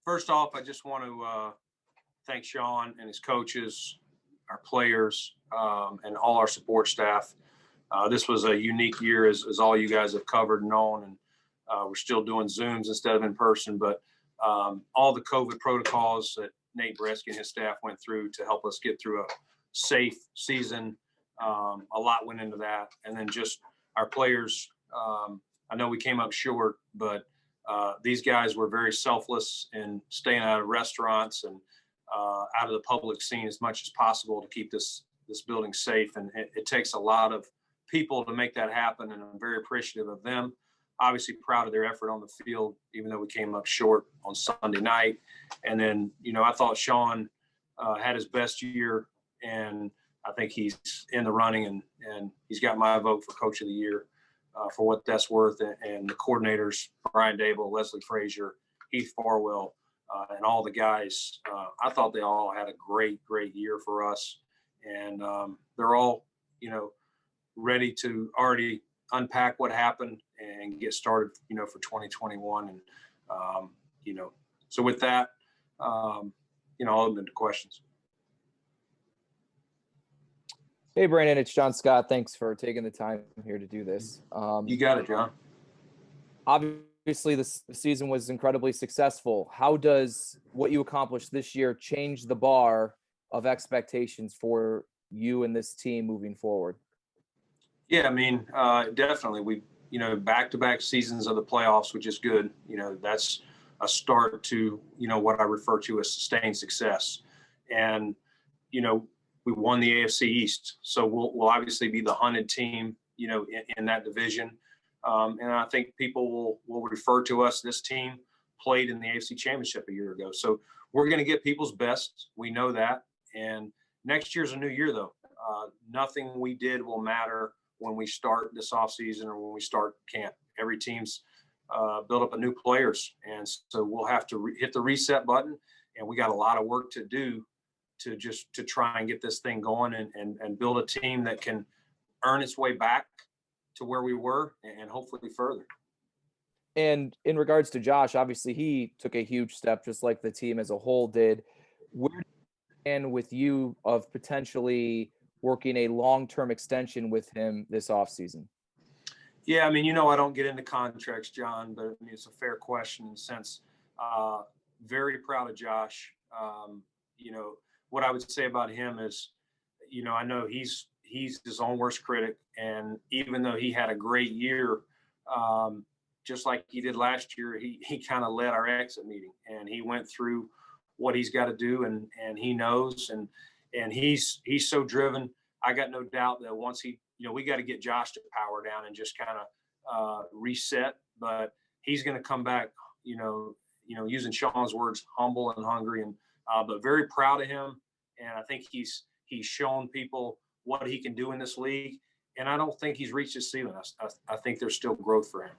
First off, I just want to thank Sean and his coaches, our players, and all our support staff. This was a unique year, as all you guys have covered and known, and we're still doing Zooms instead of in person. But all the COVID protocols that Nate Bresky and his staff went through to help us get through a safe season, a lot went into that. And then just our players, I know we came up short, but these guys were very selfless in staying out of restaurants and out of the public scene as much as possible to keep this building safe. And it takes a lot of people to make that happen, and I'm very appreciative of them. Obviously proud of their effort on the field, even though we came up short on Sunday night. And then, I thought Sean had his best year, and I think he's in the running, and he's got my vote for Coach of the Year for what that's worth. And the coordinators, Brian Dable, Leslie Frazier, Heath Farwell, and all the guys, I thought they all had a great year for us. And they're all, ready to already unpack what happened and get started, for 2021. And, so with that, I'll open it to questions. Hey, Brandon, it's John Scott. Thanks for taking the time here to do this. You got it, John. Obviously, the season was incredibly successful. How does what you accomplished this year change the bar of expectations for you and this team moving forward? Yeah, definitely. We, back-to-back seasons of the playoffs, which is good. That's a start to, what I refer to as sustained success. And, we won the AFC East. So we'll obviously be the hunted team, in that division. And I think people will refer to us, this team played in the AFC Championship a year ago. So we're going to get people's best. We know that. And next year's a new year, though. Nothing we did will matter when we start this offseason or when we start camp. Every team's built up a new players. And so we'll have to hit the reset button. And we got a lot of work to do to try and get this thing going and build a team that can earn its way back to where we were and hopefully further. And in regards to Josh, obviously he took a huge step, just like the team as a whole did. Where do you stand with you of potentially working a long-term extension with him this offseason? Yeah, I don't get into contracts, John, but it's a fair question in the sense, very proud of Josh. What I would say about him is, I know he's his own worst critic. And even though he had a great year, just like he did last year, he kind of led our exit meeting, and he went through what he's got to do, and he knows, and he's so driven. I got no doubt that once we got to get Josh to power down and just kind of reset, but he's going to come back, using Sean's words, humble and hungry, and but very proud of him. And I think he's shown people what he can do in this league. And I don't think he's reached his ceiling. I think there's still growth for him.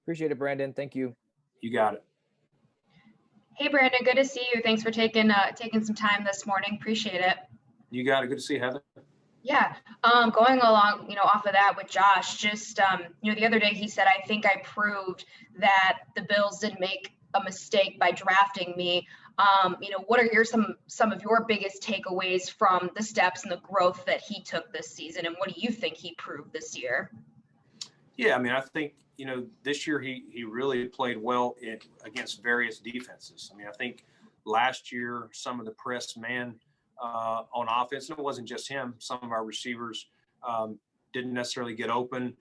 Appreciate it, Brandon. Thank you. You got it. Hey, Brandon, good to see you. Thanks for taking some time this morning. Appreciate it. You got it. Good to see you, Heather. Yeah. Going along, off of that with Josh, just, the other day he said, I think I proved that the Bills didn't make a mistake by drafting me. What are some of your biggest takeaways from the steps and the growth that he took this season? And what do you think he proved this year? Yeah, I think, this year he really played well against various defenses. I think last year, some of the press man on offense, and it wasn't just him, some of our receivers didn't necessarily get open.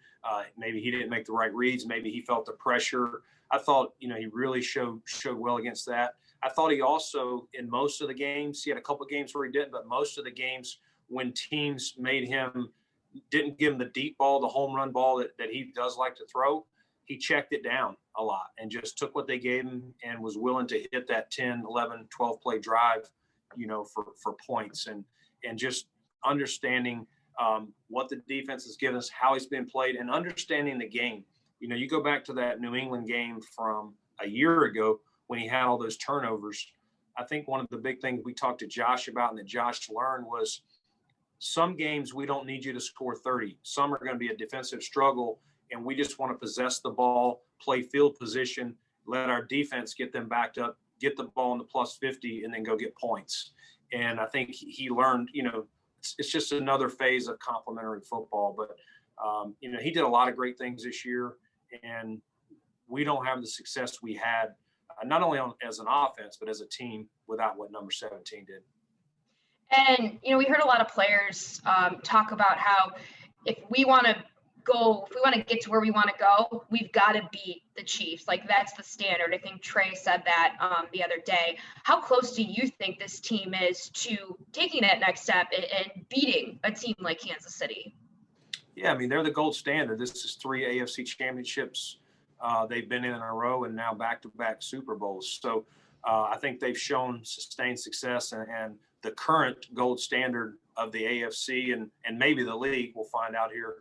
Maybe he didn't make the right reads. Maybe he felt the pressure. I thought, he really showed well against that. I thought he also, in most of the games, he had a couple of games where he didn't, but most of the games when teams didn't give him the deep ball, the home run ball that he does like to throw, he checked it down a lot and just took what they gave him and was willing to hit that 10, 11, 12 play drive, for points and just understanding what the defense has given us, how he's been played, and understanding the game. You go back to that New England game from a year ago when he had all those turnovers. I think one of the big things we talked to Josh about and that Josh learned was some games we don't need you to score 30. Some are going to be a defensive struggle, and we just want to possess the ball, play field position, let our defense get them backed up, get the ball in the plus 50, and then go get points. And I think he learned, it's just another phase of complementary football. But, he did a lot of great things this year, and we don't have the success we had, not only as an offense, but as a team without what number 17 did. And, we heard a lot of players talk about how if we want to get to where we want to go, we've got to beat the Chiefs. Like, that's the standard. I think Trey said that the other day. How close do you think this team is to taking that next step and beating a team like Kansas City? Yeah, I mean, they're the gold standard. This is 3 AFC championships they've been in a row, and now back-to-back Super Bowls. So I think they've shown sustained success, and the current gold standard of the AFC and maybe the league, we'll find out here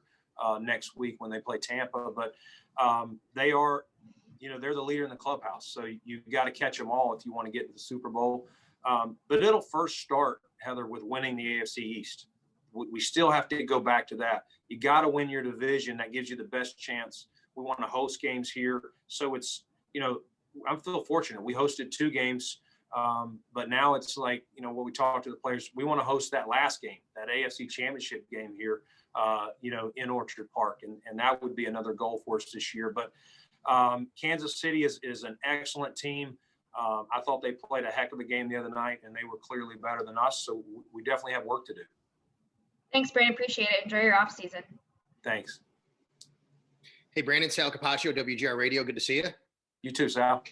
next week when they play Tampa. But they are, they're the leader in the clubhouse. So you've got to catch them all if you want to get to the Super Bowl. But it'll first start, Heather, with winning the AFC East. We still have to go back to that. You got to win your division. That gives you the best chance. We want to host games here. So it's, I feel fortunate. We hosted 2 games, but now it's like, what we talked to the players, we want to host that last game, that AFC Championship game here, in Orchard Park. And that would be another goal for us this year. But Kansas City is an excellent team. I thought they played a heck of a game the other night, and they were clearly better than us. So we definitely have work to do. Thanks, Brandon. Appreciate it. Enjoy your off season. Thanks. Hey, Brandon, Sal Capaccio, WGR Radio. Good to see you. You too, Sal.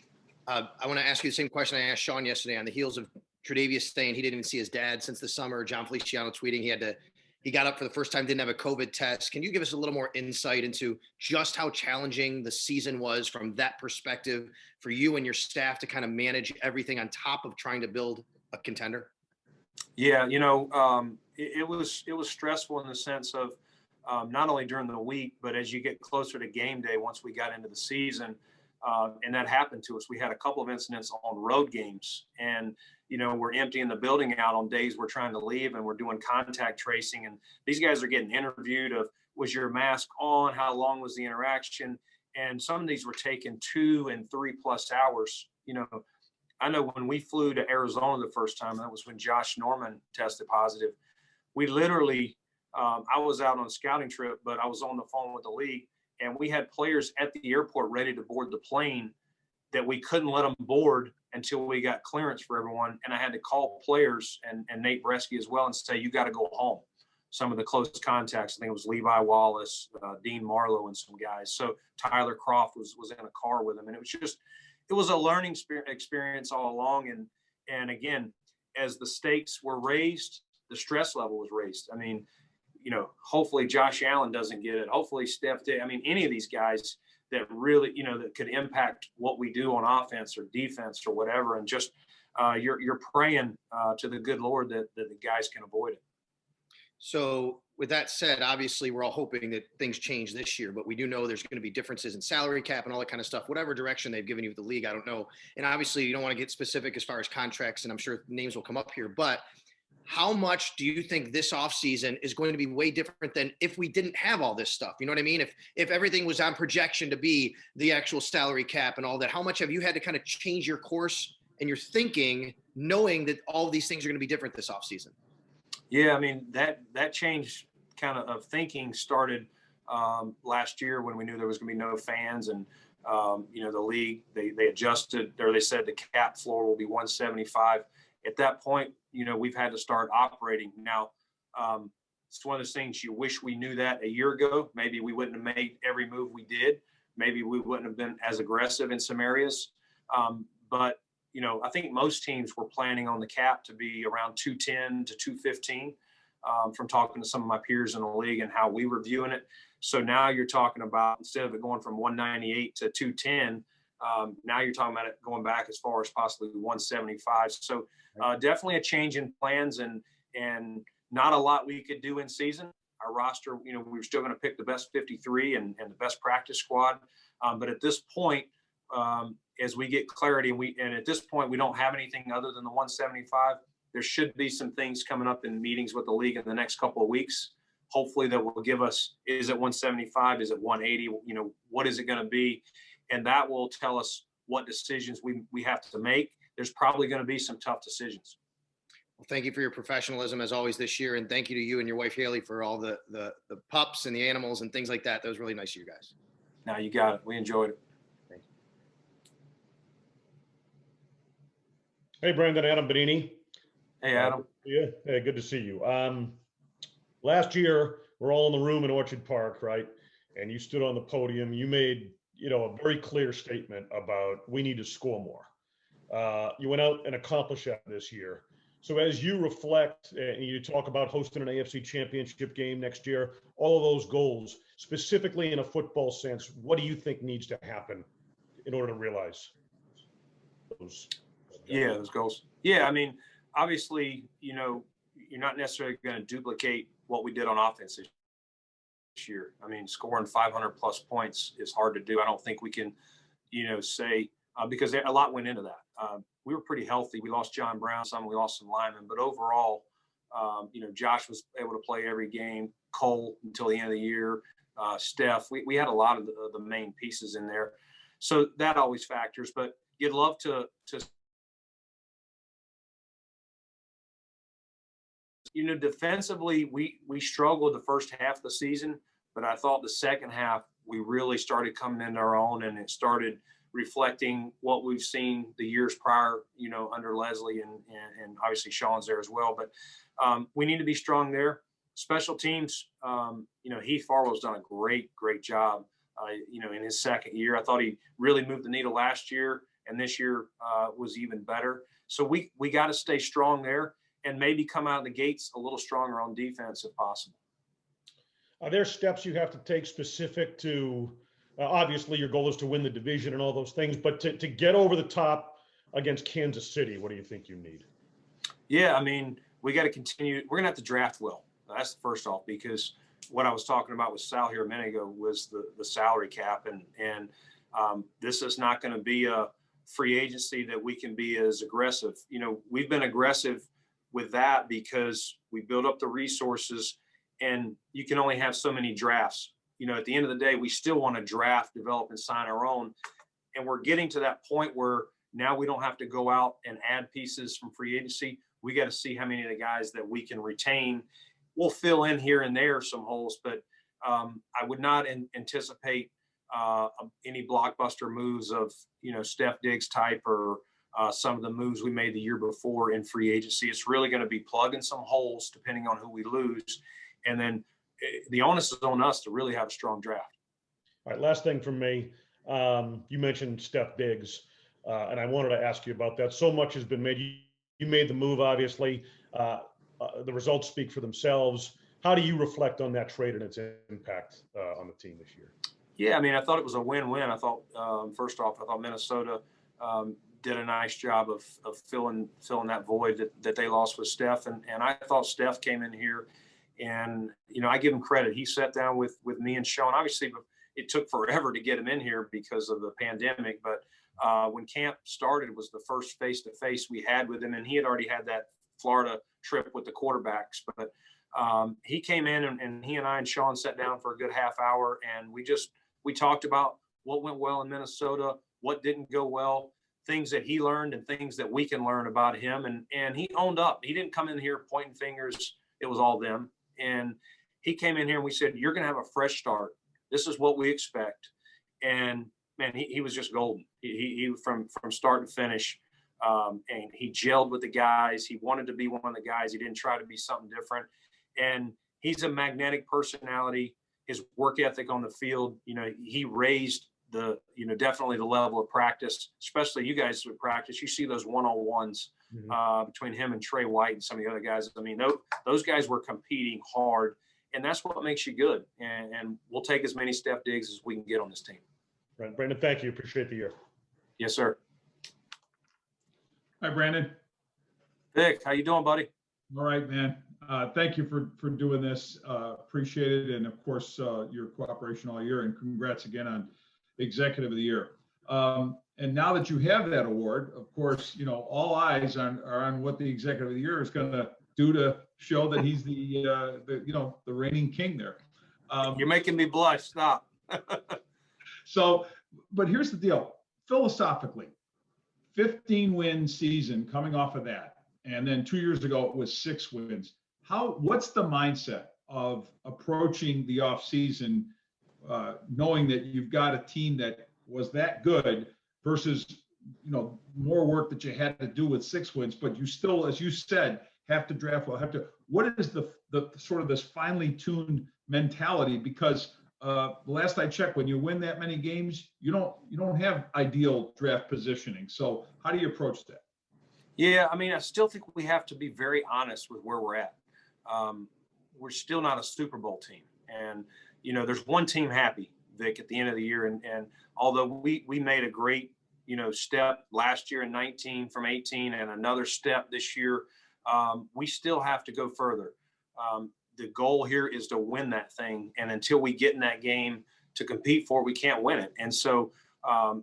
I want to ask you the same question I asked Sean yesterday on the heels of Tre'Davious saying he didn't even see his dad since the summer. John Feliciano tweeting he got up for the first time, didn't have a COVID test. Can you give us a little more insight into just how challenging the season was from that perspective for you and your staff to kind of manage everything on top of trying to build a contender? Yeah, it was stressful in the sense of not only during the week, but as you get closer to game day, once we got into the season, and that happened to us. We had a couple of incidents on road games, and we're emptying the building out on days we're trying to leave, and we're doing contact tracing, and these guys are getting interviewed of, was your mask on? How long was the interaction? And some of these were taking 2 and 3+ hours. I know when we flew to Arizona the first time, that was when Josh Norman tested positive. We literally, I was out on a scouting trip, but I was on the phone with the league, and we had players at the airport ready to board the plane that we couldn't let them board until we got clearance for everyone. And I had to call players and Nate Bresky as well and say, you got to go home. Some of the close contacts, I think it was Levi Wallace, Dean Marlowe, and some guys. So Tyler Croft was in a car with him. And it was a learning experience all along. And again, as the stakes were raised, the stress level was raised. I mean, hopefully Josh Allen doesn't get it. Hopefully Steph did. I mean, any of these guys that really, that could impact what we do on offense or defense or whatever. And just you're praying to the good Lord that the guys can avoid it. So with that said, obviously we're all hoping that things change this year, but we do know there's going to be differences in salary cap and all that kind of stuff, whatever direction they've given you with the league. I don't know. And obviously you don't want to get specific as far as contracts, and I'm sure names will come up here, but how much do you think this offseason is going to be way different than if we didn't have all this stuff? You know what I mean? If everything was on projection to be the actual salary cap and all that, how much have you had to kind of change your course and your thinking, knowing that all of these things are going to be different this offseason? Yeah, I mean, that change kind of thinking started last year when we knew there was going to be no fans, and the league, they adjusted, or they said the cap floor will be 175. At that point, we've had to start operating. Now, it's one of those things you wish we knew that a year ago. Maybe we wouldn't have made every move we did. Maybe we wouldn't have been as aggressive in some areas. But I think most teams were planning on the cap to be around 210 to 215 from talking to some of my peers in the league and how we were viewing it. So now you're talking about, instead of it going from 198 to 210, now you're talking about it going back as far as possibly 175. So definitely a change in plans, and not a lot we could do in season. Our roster, we were still going to pick the best 53 and the best practice squad. But at this point, as we get clarity, and at this point, we don't have anything other than the 175. There should be some things coming up in meetings with the league in the next couple of weeks. Hopefully that will give us, is it 175? Is it 180? What is it going to be? And that will tell us what decisions we have to make. There's probably going to be some tough decisions. Well, thank you for your professionalism as always this year. And thank you to you and your wife, Haley, for all the pups and the animals and things like that. That was really nice of you guys. Now you got it. We enjoyed it. Thank you. Hey, Brandon, Adam Beane. Hey, Adam. Yeah, hey, good to see you. Last year, we're all in the room in Orchard Park, right? And you stood on the podium. You made, a very clear statement about we need to score more. You went out and accomplished that this year. So as you reflect and you talk about hosting an AFC Championship game next year, all of those goals, specifically in a football sense, what do you think needs to happen in order to realize those? Yeah, those goals. Yeah, I mean, obviously, you're not necessarily going to duplicate what we did on offense this year. I mean, scoring 500 plus points is hard to do. I don't think we can, say because a lot went into that. We were pretty healthy. We lost John Brown, we lost some linemen, but overall, Josh was able to play every game. Cole until the end of the year. Steph, we had a lot of the main pieces in there, so that always factors. But you'd love to. Defensively, we struggled the first half of the season, but I thought the second half we really started coming into our own, and it started reflecting what we've seen the years prior, under Leslie and obviously Sean's there as well. But we need to be strong there. Special teams, Heath Farwell's done a great job, in his second year. I thought he really moved the needle last year, and this year was even better. So we got to stay strong there and maybe come out of the gates a little stronger on defense if possible. Are there steps you have to take specific to, obviously your goal is to win the division and all those things, but to get over the top against Kansas City, what do you think you need? Yeah, I mean, we got to continue. We're going to have to draft well. That's the first off, because what I was talking about with Sal here a minute ago was the salary cap. And this is not going to be a free agency that we can be as aggressive. We've been aggressive with that because we build up the resources, and you can only have so many drafts. At the end of the day, we still want to draft, develop, and sign our own. And we're getting to that point where now we don't have to go out and add pieces from free agency. We got to see how many of the guys that we can retain. We'll fill in here and there some holes, but I would not anticipate any blockbuster moves of, Steph Diggs type or some of the moves we made the year before in free agency. It's really going to be plugging some holes depending on who we lose. And then the onus is on us to really have a strong draft. All right, last thing from me. You mentioned Steph Diggs, and I wanted to ask you about that. So much has been made. You made the move, obviously. The results speak for themselves. How do you reflect on that trade and its impact on the team this year? Yeah, I mean, I thought it was a win-win. I thought, first off, I thought Minnesota did a nice job of filling that void that they lost with Steph. And I thought Steph came in here, and, I give him credit. He sat down with me and Sean. Obviously, it took forever to get him in here because of the pandemic. But when camp started, it was the first face-to-face we had with him, and he had already had that Florida trip with the quarterbacks. But he came in, and he and I and Sean sat down for a good half hour, and we talked about what went well in Minnesota, what didn't go well, things that he learned and things that we can learn about him. And he owned up. He didn't come in here pointing fingers. It was all them. And he came in here and we said, you're going to have a fresh start. This is what we expect. And man, he was just golden. He from start to finish. And he gelled with the guys. He wanted to be one of the guys. He didn't try to be something different. And he's a magnetic personality. His work ethic on the field, he raised definitely the level of practice, especially you guys with practice. You see those one-on-ones between him and Trey White and some of the other guys. I mean, those guys were competing hard, and that's what makes you good. And we'll take as many Steph Diggs as we can get on this team. Right, Brandon, thank you. Appreciate the year. Yes, sir. Hi, Brandon. Vic, how you doing, buddy? All right, man. Thank you for doing this. Appreciate it. And of course, your cooperation all year, and congrats again on Executive of the Year. And now that you have that award, of course, all eyes are on what the Executive of the Year is going to do to show that he's the reigning king there. You're making me blush. Stop. So, but here's the deal. philosophically, 15-win season coming off of that, and then 2 years ago it was 6 wins. What's the mindset of approaching the offseason, knowing that you've got a team that was that good versus, more work that you had to do with 6 wins, but you still, as you said, have to draft well, what is the sort of this finely tuned mentality? Because last I checked, when you win that many games, you don't have ideal draft positioning. So how do you approach that? Yeah, I mean, I still think we have to be very honest with where we're at. We're still not a Super Bowl team. And, there's one team happy, Vic, at the end of the year. And although we made a great, step last year in 19 from 18 and another step this year, we still have to go further. The goal here is to win that thing. And until we get in that game to compete for it, we can't win it. And so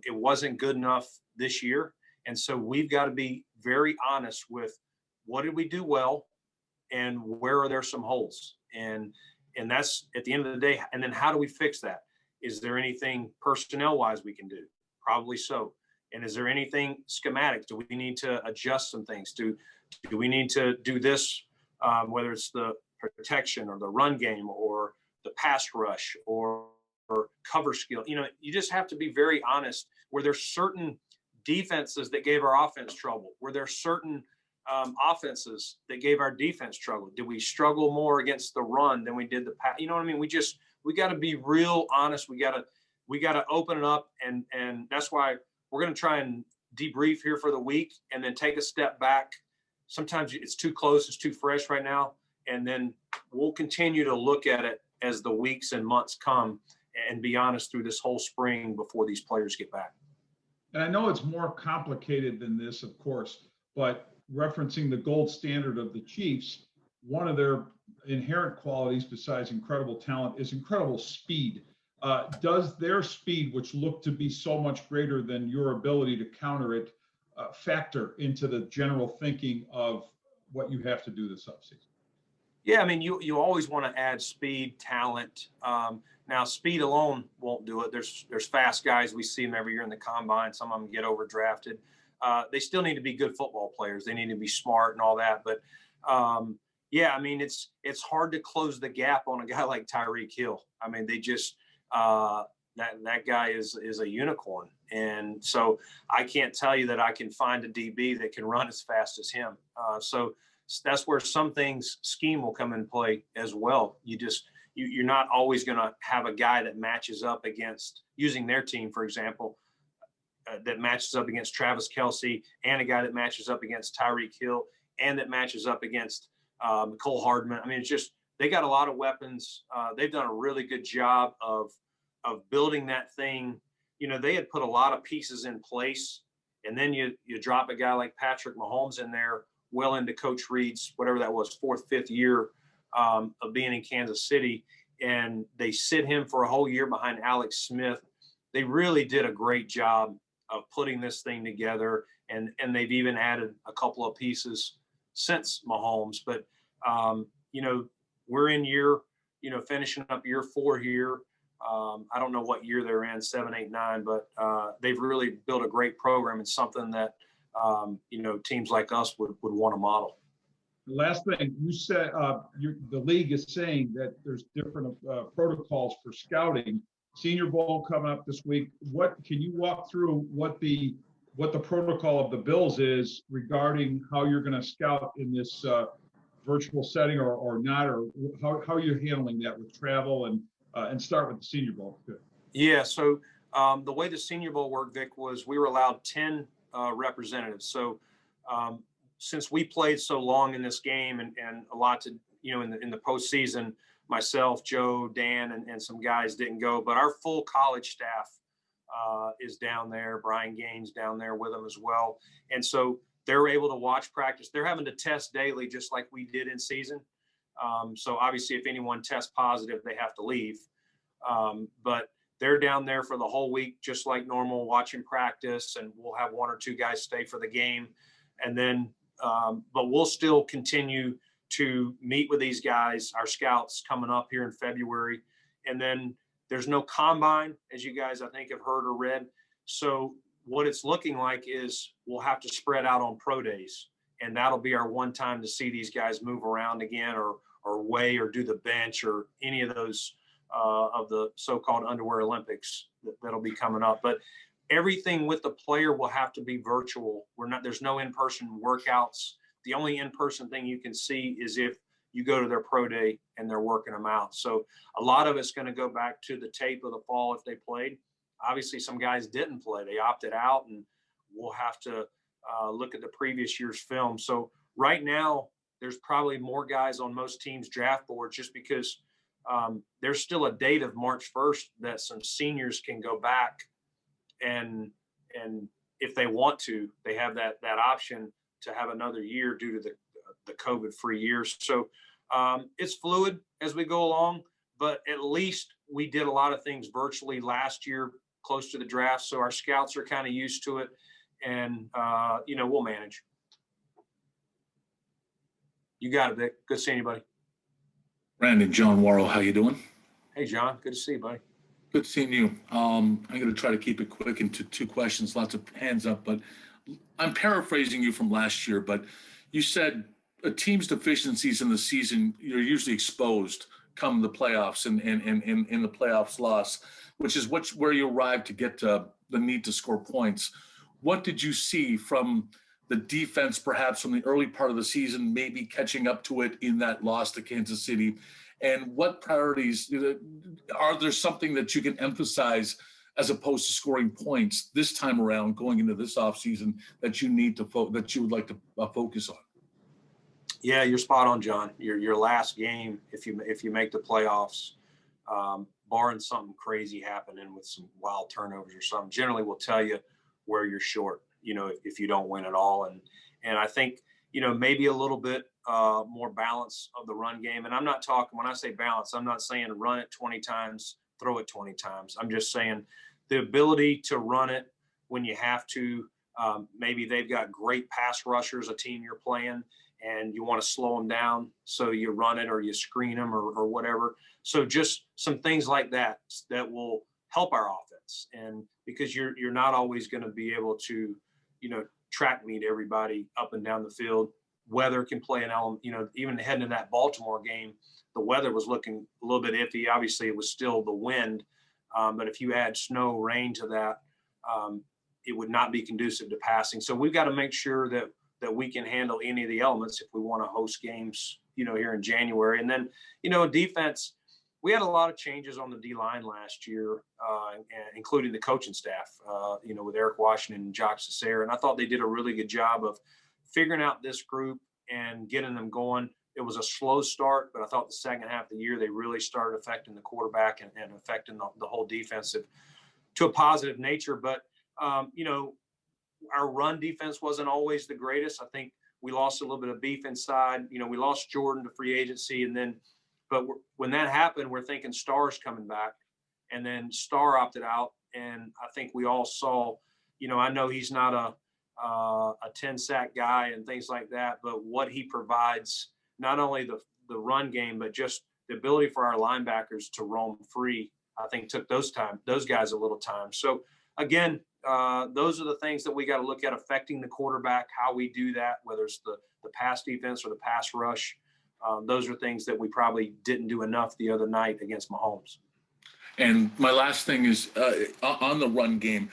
it wasn't good enough this year. And so we've got to be very honest with what did we do well and where are there some holes? And that's at the end of the day. And then how do we fix that? Is there anything personnel wise we can do? Probably so. And is there anything schematic? Do we need to adjust some things? Do we need to do this, whether it's the protection or the run game or the pass rush or cover skill? You just have to be very honest. Where there's certain defenses that gave our offense trouble, where there's certain offenses that gave our defense trouble. Did we struggle more against the run than we did the pass? You know what I mean? We got to be real honest. We got to open it up, and that's why we're going to try and debrief here for the week and then take a step back. Sometimes it's too close, it's too fresh right now, and then we'll continue to look at it as the weeks and months come and be honest through this whole spring before these players get back. And I know it's more complicated than this, of course, but referencing the gold standard of the Chiefs, one of their inherent qualities besides incredible talent is incredible speed. Does their speed, which looked to be so much greater than your ability to counter it, factor into the general thinking of what you have to do this offseason? Yeah, I mean, you always want to add speed, talent. Now, speed alone won't do it. There's fast guys. We see them every year in the combine. Some of them get overdrafted. They still need to be good football players. They need to be smart and all that. But yeah, I mean, it's hard to close the gap on a guy like Tyreek Hill. I mean, they just that guy is a unicorn. And so I can't tell you that I can find a DB that can run as fast as him. So that's where some things scheme will come in play as well. You're not always going to have a guy that matches up against, using their team, for example, that matches up against Travis Kelce, and a guy that matches up against Tyreek Hill, and that matches up against Cole Hardman. I mean, it's just, they got a lot of weapons. They've done a really good job of building that thing. They had put a lot of pieces in place, and then you drop a guy like Patrick Mahomes in there well into Coach Reed's, whatever that was, 4th, 5th year of being in Kansas City, and they sit him for a whole year behind Alex Smith. They really did a great job of putting this thing together, and they've even added a couple of pieces since Mahomes. But, we're in year, finishing up year 4 here. I don't know what year they're in, 7, 8, 9, but they've really built a great program and something that, teams like us would want to model. The last thing you said, the league is saying that there's different protocols for scouting. Senior Bowl coming up this week. What can you walk through what the protocol of the Bills is regarding how you're going to scout in this virtual setting or not, or how you're handling that with travel and start with the Senior Bowl? Good. Yeah. So the way the Senior Bowl worked, Vic, was we were allowed 10 representatives. So since we played so long in this game and a lot to, in the postseason, myself, Joe, Dan, and some guys didn't go, but our full college staff is down there. Brian Gaines down there with them as well. And so they're able to watch practice. They're having to test daily, just like we did in season. So obviously if anyone tests positive, they have to leave. But they're down there for the whole week, just like normal, watching practice, and we'll have 1 or 2 guys stay for the game. And then, but we'll still continue to meet with these guys, our scouts, coming up here in February. And then there's no combine, as you guys, I think, have heard or read. So what it's looking like is we'll have to spread out on pro days, and that'll be our one time to see these guys move around again, or weigh, or do the bench, or any of those of the so-called underwear Olympics that'll be coming up. But everything with the player will have to be virtual. There's no in-person workouts. The only in-person thing you can see is if you go to their pro day and they're working them out. So a lot of it's going to go back to the tape of the fall if they played. Obviously, some guys didn't play. They opted out, and we'll have to look at the previous year's film. So right now, there's probably more guys on most teams' draft boards just because there's still a date of March 1st that some seniors can go back and if they want to, they have that option to have another year due to the COVID-free years. So it's fluid as we go along, but at least we did a lot of things virtually last year close to the draft. So our scouts are kind of used to it, and we'll manage. You got it, Vic. Good seeing you, buddy. Brandon, John Warrow, how you doing? Hey, John. Good to see you, buddy. Good seeing you. I'm going to try to keep it quick into two questions, lots of hands up, but I'm paraphrasing you from last year, but you said a team's deficiencies in the season, you're usually exposed come the playoffs and in the playoffs loss, which is where you arrived to get to the need to score points. What did you see from the defense, perhaps from the early part of the season, maybe catching up to it in that loss to Kansas City? And what priorities, are there something that you can emphasize as opposed to scoring points this time around going into this offseason that you need to that you would like to focus on? Yeah, you're spot on, John. Your last game, if you make the playoffs, barring something crazy happening with some wild turnovers or something, generally will tell you where you're short, if you don't win at all. And I think, maybe a little bit more balance of the run game. And I'm not talking, when I say balance, I'm not saying run it 20 times, throw it 20 times. I'm just saying the ability to run it when you have to. Maybe they've got great pass rushers, a team you're playing, and you want to slow them down. So you run it or you screen them or whatever. So just some things like that will help our offense. And because you're not always going to be able to, track meet everybody up and down the field. Weather can play an element, even heading to that Baltimore game, the weather was looking a little bit iffy. Obviously it was still the wind. But if you add snow, rain to that, it would not be conducive to passing. So we've got to make sure that we can handle any of the elements if we want to host games, here in January. And then, defense, we had a lot of changes on the D-line last year, including the coaching staff, with Eric Washington and Jock Cesare. And I thought they did a really good job of figuring out this group and getting them going. It was a slow start, but I thought the second half of the year, they really started affecting the quarterback and affecting the whole defensive to a positive nature. But, our run defense wasn't always the greatest. I think we lost a little bit of beef inside. We lost Jordan to free agency, but when that happened, we're thinking Starr's coming back, and then Starr opted out. And I think we all saw, I know he's not a 10 sack guy and things like that, but what he provides, not only the run game, but just the ability for our linebackers to roam free, I think took those guys a little time. So again, those are the things that we got to look at affecting the quarterback, how we do that, whether it's the pass defense or the pass rush. Those are things that we probably didn't do enough the other night against Mahomes. And my last thing is on the run game.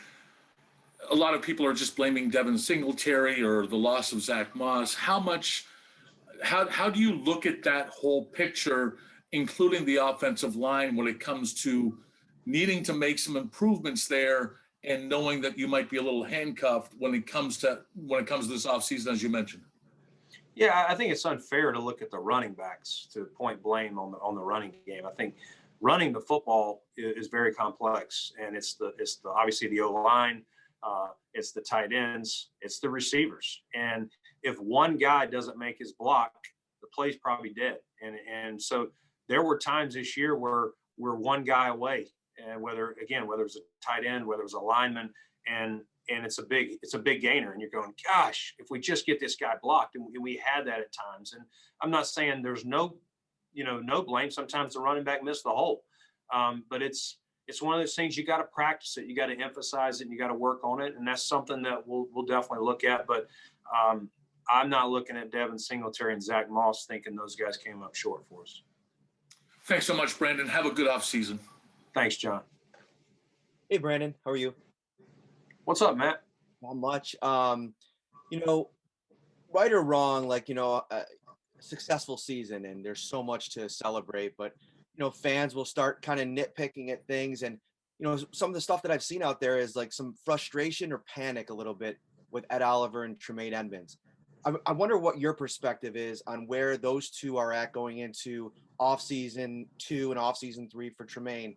A lot of people are just blaming Devin Singletary or the loss of Zach Moss. How do you look at that whole picture, including the offensive line, when it comes to needing to make some improvements there and knowing that you might be a little handcuffed when it comes to this offseason, as you mentioned? Yeah, I think it's unfair to look at the running backs to point blame on the running game. I think running the football is very complex, and it's obviously the O-line, it's the tight ends, it's the receivers. And if one guy doesn't make his block, the play's probably dead. And so there were times this year where we're one guy away, and whether it's a tight end, whether it's a lineman, and it's a big gainer, and you're going, gosh, if we just get this guy blocked, and we had that at times. And I'm not saying there's no blame. Sometimes the running back missed the hole, but it's it's one of those things you got to practice it. You got to emphasize it and you got to work on it. And that's something that we'll definitely look at. But I'm not looking at Devin Singletary and Zach Moss thinking those guys came up short for us. Thanks so much, Brandon. Have a good offseason. Thanks, John. Hey, Brandon, how are you? What's up, Matt? Not much. Right or wrong, a successful season, and there's so much to celebrate, but fans will start kind of nitpicking at things, and some of the stuff that I've seen out there is like some frustration or panic a little bit with Ed Oliver and Tremaine Edmonds. I wonder what your perspective is on where those two are at going into offseason 2 and offseason 3 for Tremaine,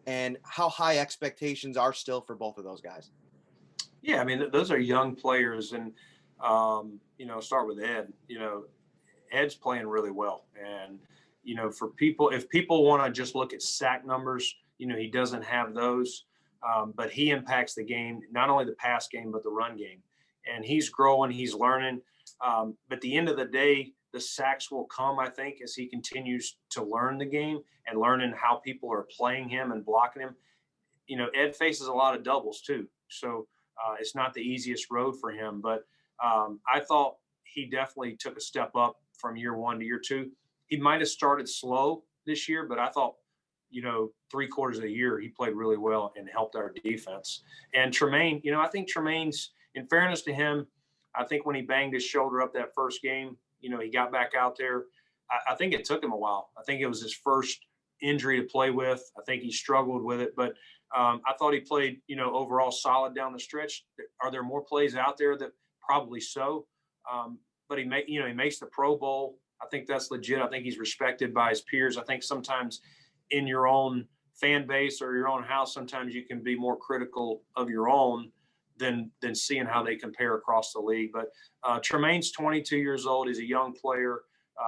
and how high expectations are still for both of those guys. Yeah, I mean, those are young players, and start with Ed. Ed's playing really well, and for people, if people want to just look at sack numbers, he doesn't have those, but he impacts the game, not only the pass game but the run game, and he's growing, he's learning. But at the end of the day, the sacks will come, I think, as he continues to learn the game and learning how people are playing him and blocking him. Ed faces a lot of doubles too, so it's not the easiest road for him, but I thought he definitely took a step up from year 1 to year 2. He might have started slow this year, but I thought, 3/4 of the year, he played really well and helped our defense. And Tremaine, I think Tremaine's, in fairness to him, I think when he banged his shoulder up that first game, he got back out there. I think it took him a while. I think it was his first injury to play with. I think he struggled with it, but I thought he played, overall solid down the stretch. Are there more plays out there? That probably so. But he makes the Pro Bowl. I think that's legit. I think he's respected by his peers. I think sometimes in your own fan base or your own house, sometimes you can be more critical of your own than seeing how they compare across the league. But Tremaine's 22 years old. He's a young player.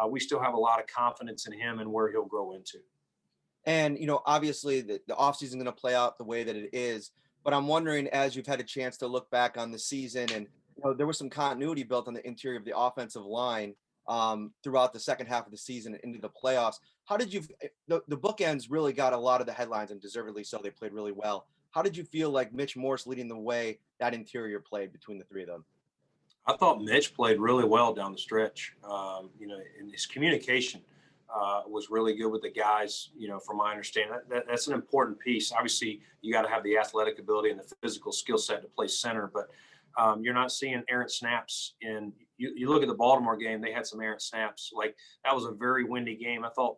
We still have a lot of confidence in him and where he'll grow into. And, obviously the offseason is going to play out the way that it is, but I'm wondering, as you've had a chance to look back on the season, and, there was some continuity built on the interior of the offensive line throughout the second half of the season into the playoffs. How did the bookends really got a lot of the headlines, and deservedly so? They played really well. How did you feel like Mitch Morse leading the way, that interior played between the three of them? I thought Mitch played really well down the stretch. In his communication was really good with the guys, from my understanding. That's an important piece. Obviously, you got to have the athletic ability and the physical skill set to play center, but you're not seeing errant snaps. You look at the Baltimore game, they had some errant snaps. Like, that was a very windy game. I thought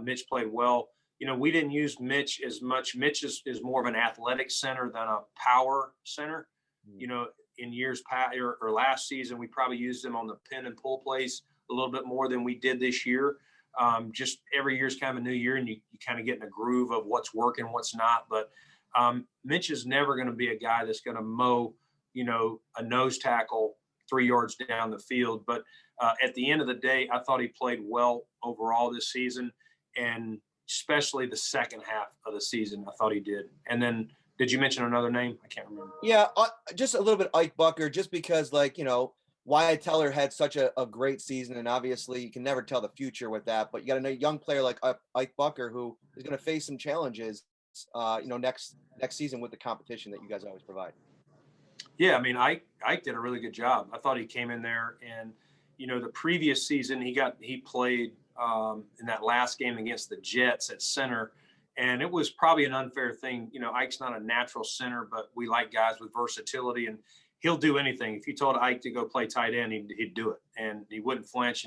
Mitch played well. We didn't use Mitch as much. Mitch is more of an athletic center than a power center. In years past or last season, we probably used him on the pin and pull plays a little bit more than we did this year. Just every year is kind of a new year, and you kind of get in a groove of what's working, what's not. But Mitch is never going to be a guy that's going to mow, a nose tackle 3 yards down the field. But at the end of the day, I thought he played well overall this season, and especially the second half of the season, I thought he did. And then, did you mention another name? I can't remember. Yeah, just a little bit Ike Bucker, just because, Wyatt Teller had such a great season, and obviously you can never tell the future with that. But you got a young player like Ike Bucker who is going to face some challenges, next season with the competition that you guys always provide. Yeah, I mean, Ike did a really good job. I thought he came in there, and the previous season he played in that last game against the Jets at center, and it was probably an unfair thing. Ike's not a natural center, but we like guys with versatility, and he'll do anything. If you told Ike to go play tight end, he'd do it, and he wouldn't flinch.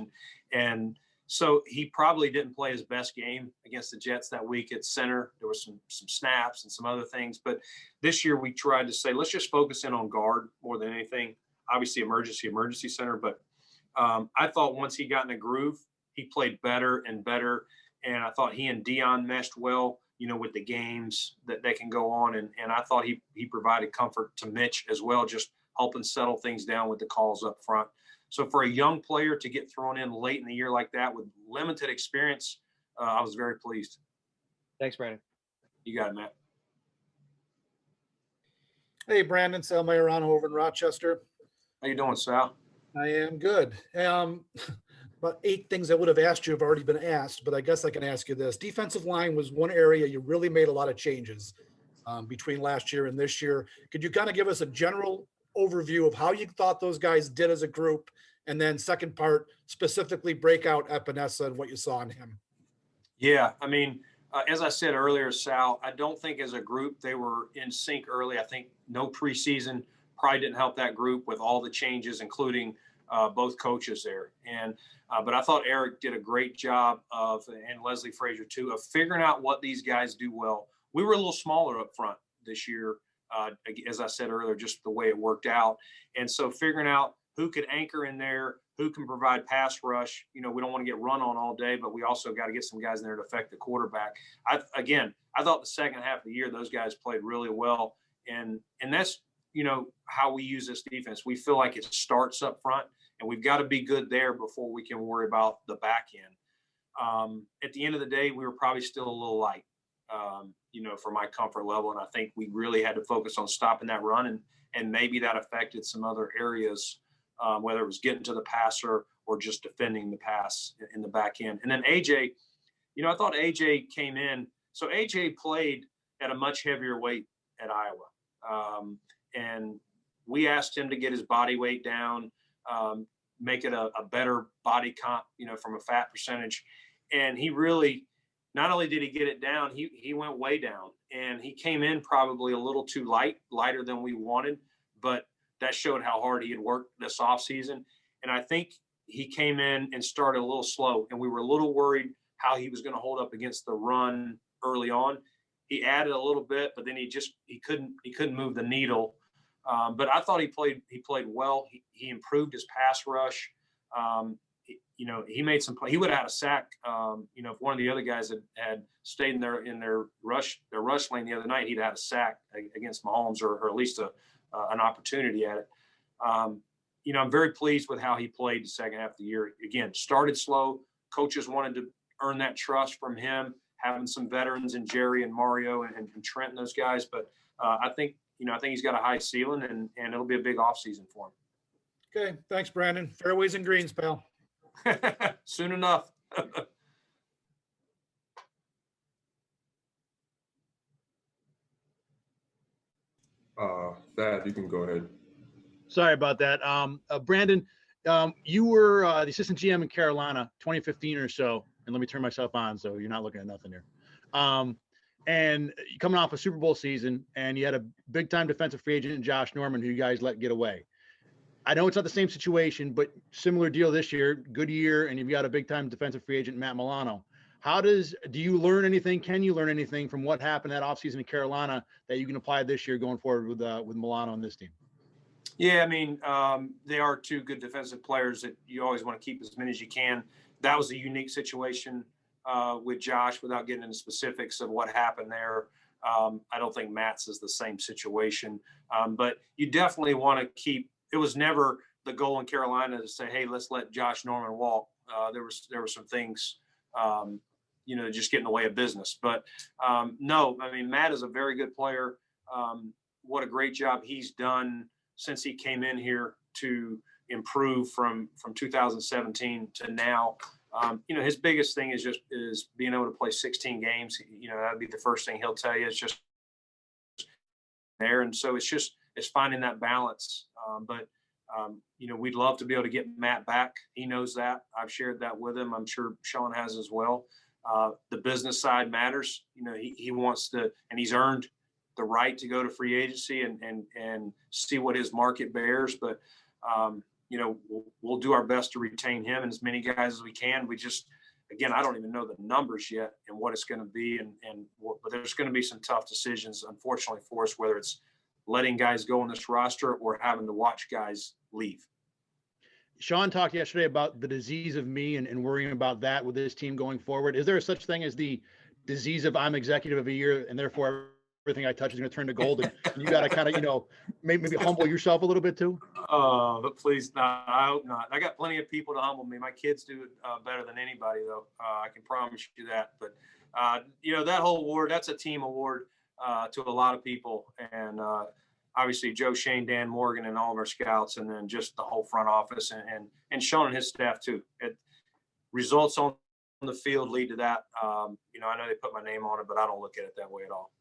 And so he probably didn't play his best game against the Jets that week at center. There was some snaps and some other things. But this year we tried to say, let's just focus in on guard more than anything. Obviously emergency center. But I thought once he got in a groove, he played better and better. And I thought he and Dion meshed well, with the games that they can go on. And I thought he provided comfort to Mitch as well, just helping settle things down with the calls up front. So for a young player to get thrown in late in the year like that with limited experience, I was very pleased. Thanks, Brandon. You got it, Matt. Hey, Brandon, Sal Majorano over in Rochester. How you doing, Sal? I am good. about 8 things I would have asked you have already been asked, but I guess I can ask you this. Defensive line was one area you really made a lot of changes between last year and this year. Could you kind of give us a general overview of how you thought those guys did as a group? And then second part, specifically break out Epinesa and what you saw in him. Yeah, I mean, as I said earlier, Sal, I don't think as a group they were in sync early. I think no preseason probably didn't help that group with all the changes, including both coaches there. And but I thought Eric did a great job of, and Leslie Frazier too, of figuring out what these guys do well. We were a little smaller up front this year, as I said earlier, just the way it worked out. And so figuring out who could anchor in there, who can provide pass rush. You know, we don't want to get run on all day, but we also got to get some guys in there to affect the quarterback. I thought the second half of the year, those guys played really well. And that's, you know, how we use this defense. We feel like it starts up front, and we've got to be good there before we can worry about the back end. At the end of the day, we were probably still a little light, you know, for my comfort level. And I think we really had to focus on stopping that run, and maybe that affected some other areas, whether it was getting to the passer or just defending the pass in the back end. And then AJ, you know, I thought AJ came in. So AJ played at a much heavier weight at Iowa. And we asked him to get his body weight down, make it a better body comp, you know, from a fat percentage. And he really, not only did he get it down, he went way down. And he came in probably a little too lighter than we wanted, but that showed how hard he had worked this offseason. And I think he came in and started a little slow, and we were a little worried how he was going to hold up against the run early on. He added a little bit, but then he couldn't move the needle. But I thought he played well. He improved his pass rush. You know, he made some play. He would have had a sack. You know, if one of the other guys had stayed in their rush lane the other night, he'd had a sack against Mahomes, or at least an opportunity at it. You know, I'm very pleased with how he played the second half of the year. Again, started slow. Coaches wanted to earn that trust from him, having some veterans in Jerry and Mario and Trent and those guys. But I think he's got a high ceiling, and it'll be a big offseason for him. Okay. Thanks, Brandon. Fairways and greens, pal. Soon enough. Thad, you can go ahead. Sorry about that. Brandon, you were the assistant GM in Carolina, 2015 or so. And let me turn myself on so you're not looking at nothing here. And coming off a Super Bowl season, and you had a big-time defensive free agent in Josh Norman, who you guys let get away. I know it's not the same situation, but similar deal this year, good year, and you've got a big-time defensive free agent, Matt Milano. Do you learn anything? Can you learn anything from what happened that offseason in Carolina that you can apply this year going forward with Milano and this team? Yeah, I mean, they are two good defensive players that you always want to keep as many as you can. That was a unique situation with Josh, without getting into specifics of what happened there. I don't think Matt's is the same situation, but you definitely want to keep. It was never the goal in Carolina to say, "Hey, let's let Josh Norman walk." There were some things, you know, just get in the way of business. But no, I mean, Matt is a very good player. What a great job he's done since he came in here to improve from 2017 to now. You know, his biggest thing is being able to play 16 games. You know, that'd be the first thing he'll tell you. It's just there. And so it's finding that balance. But you know, we'd love to be able to get Matt back. He knows that. I've shared that with him. I'm sure Sean has as well. The business side matters. You know, he wants to, and he's earned the right to go to free agency and see what his market bears. But, you know, we'll do our best to retain him and as many guys as we can. We just, again, I don't even know the numbers yet and what it's going to be. But there's going to be some tough decisions, unfortunately, for us, whether it's letting guys go on this roster or having to watch guys leave. Sean talked yesterday about the disease of me and worrying about that with this team going forward. Is there such thing as the disease of I'm executive of a year and therefore everything I touch is going to turn to gold? And you got to kind of, you know, maybe humble yourself a little bit too? But please not. I hope not. I got plenty of people to humble me. My kids do it better than anybody, though. I can promise you that. But, you know, that whole award, that's a team award to a lot of people. And obviously Joe Shane, Dan Morgan, and all of our scouts, and then just the whole front office and Sean and his staff too. results on the field lead to that. You know, I know they put my name on it, but I don't look at it that way at all.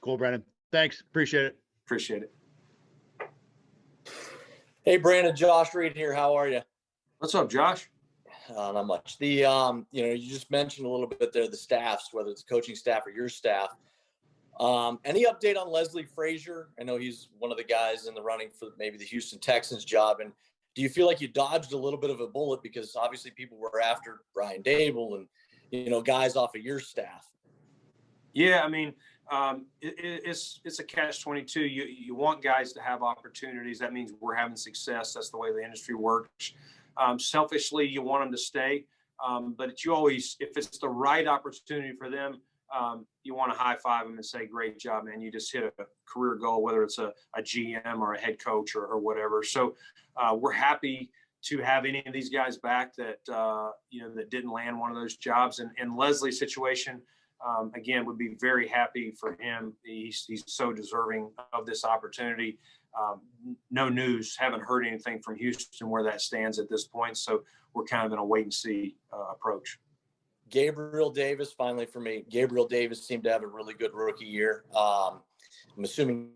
Cool, Brandon. Thanks. Appreciate it. Appreciate it. Hey, Brandon, Josh Reed here. How are you? What's up, Josh? Not much. You know, you just mentioned a little bit there, the staffs, whether it's coaching staff or your staff. Any update on Leslie Frazier? I know he's one of the guys in the running for maybe the Houston Texans job. And do you feel like you dodged a little bit of a bullet because obviously people were after Brian Dable and, you know, guys off of your staff? Yeah, I mean, it's a catch-22. You want guys to have opportunities. That means we're having success. That's the way the industry works. Selfishly, you want them to stay, but you always, if it's the right opportunity for them, you want to high-five them and say, "Great job, man! You just hit a career goal," whether it's a GM or a head coach or whatever. So we're happy to have any of these guys back that you know, that didn't land one of those jobs. And Leslie's situation, again, would be very happy for him. He's so deserving of this opportunity. No news, haven't heard anything from Houston where that stands at this point. So we're kind of in a wait and see approach. Gabriel Davis, finally for me. Gabriel Davis seemed to have a really good rookie year. I'm assuming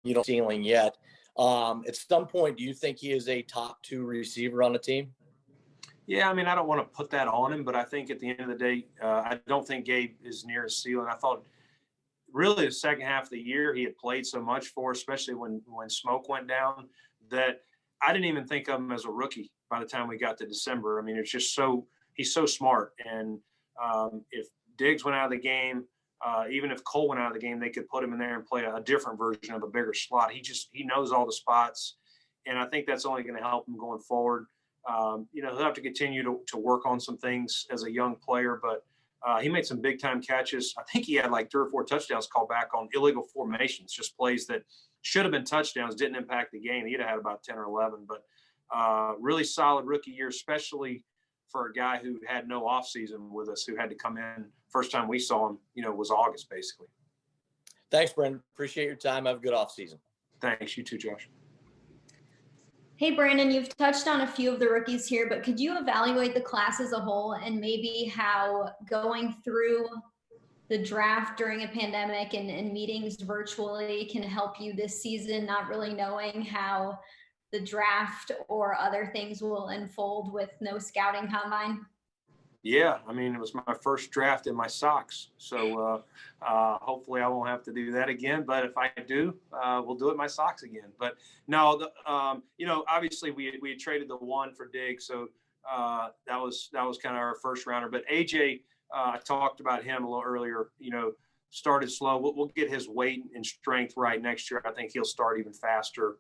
you don't see ceiling yet. At some point, do you think he is a top 2 receiver on the team? Yeah, I mean, I don't want to put that on him, but I think at the end of the day, I don't think Gabe is near his ceiling. I thought really the second half of the year he had played so much for, especially when Smoke went down, that I didn't even think of him as a rookie by the time we got to December. I mean, it's just he's so smart. And if Diggs went out of the game, even if Cole went out of the game, they could put him in there and play a different version of a bigger slot. He knows all the spots, and I think that's only going to help him going forward. You know, he'll have to continue to work on some things as a young player, but he made some big time catches. I think he had like 3 or 4 touchdowns called back on illegal formations, just plays that should have been touchdowns, didn't impact the game. He'd have had about 10 or 11, but really solid rookie year, especially for a guy who had no offseason with us, who had to come in. First time we saw him, you know, was August basically. Thanks, Brandon. Appreciate your time. Have a good offseason. Thanks. You too, Josh. Hey, Brandon, you've touched on a few of the rookies here, but could you evaluate the class as a whole and maybe how going through the draft during a pandemic and meetings virtually can help you this season, not really knowing how the draft or other things will unfold with no scouting combine? Yeah, I mean, it was my first draft in my socks. So hopefully I won't have to do that again. But if I do, we'll do it in my socks again. But no, you know, obviously we had traded the 1 for Diggs. So that was kind of our first rounder. But AJ, I talked about him a little earlier, you know, started slow. We'll get his weight and strength right next year. I think he'll start even faster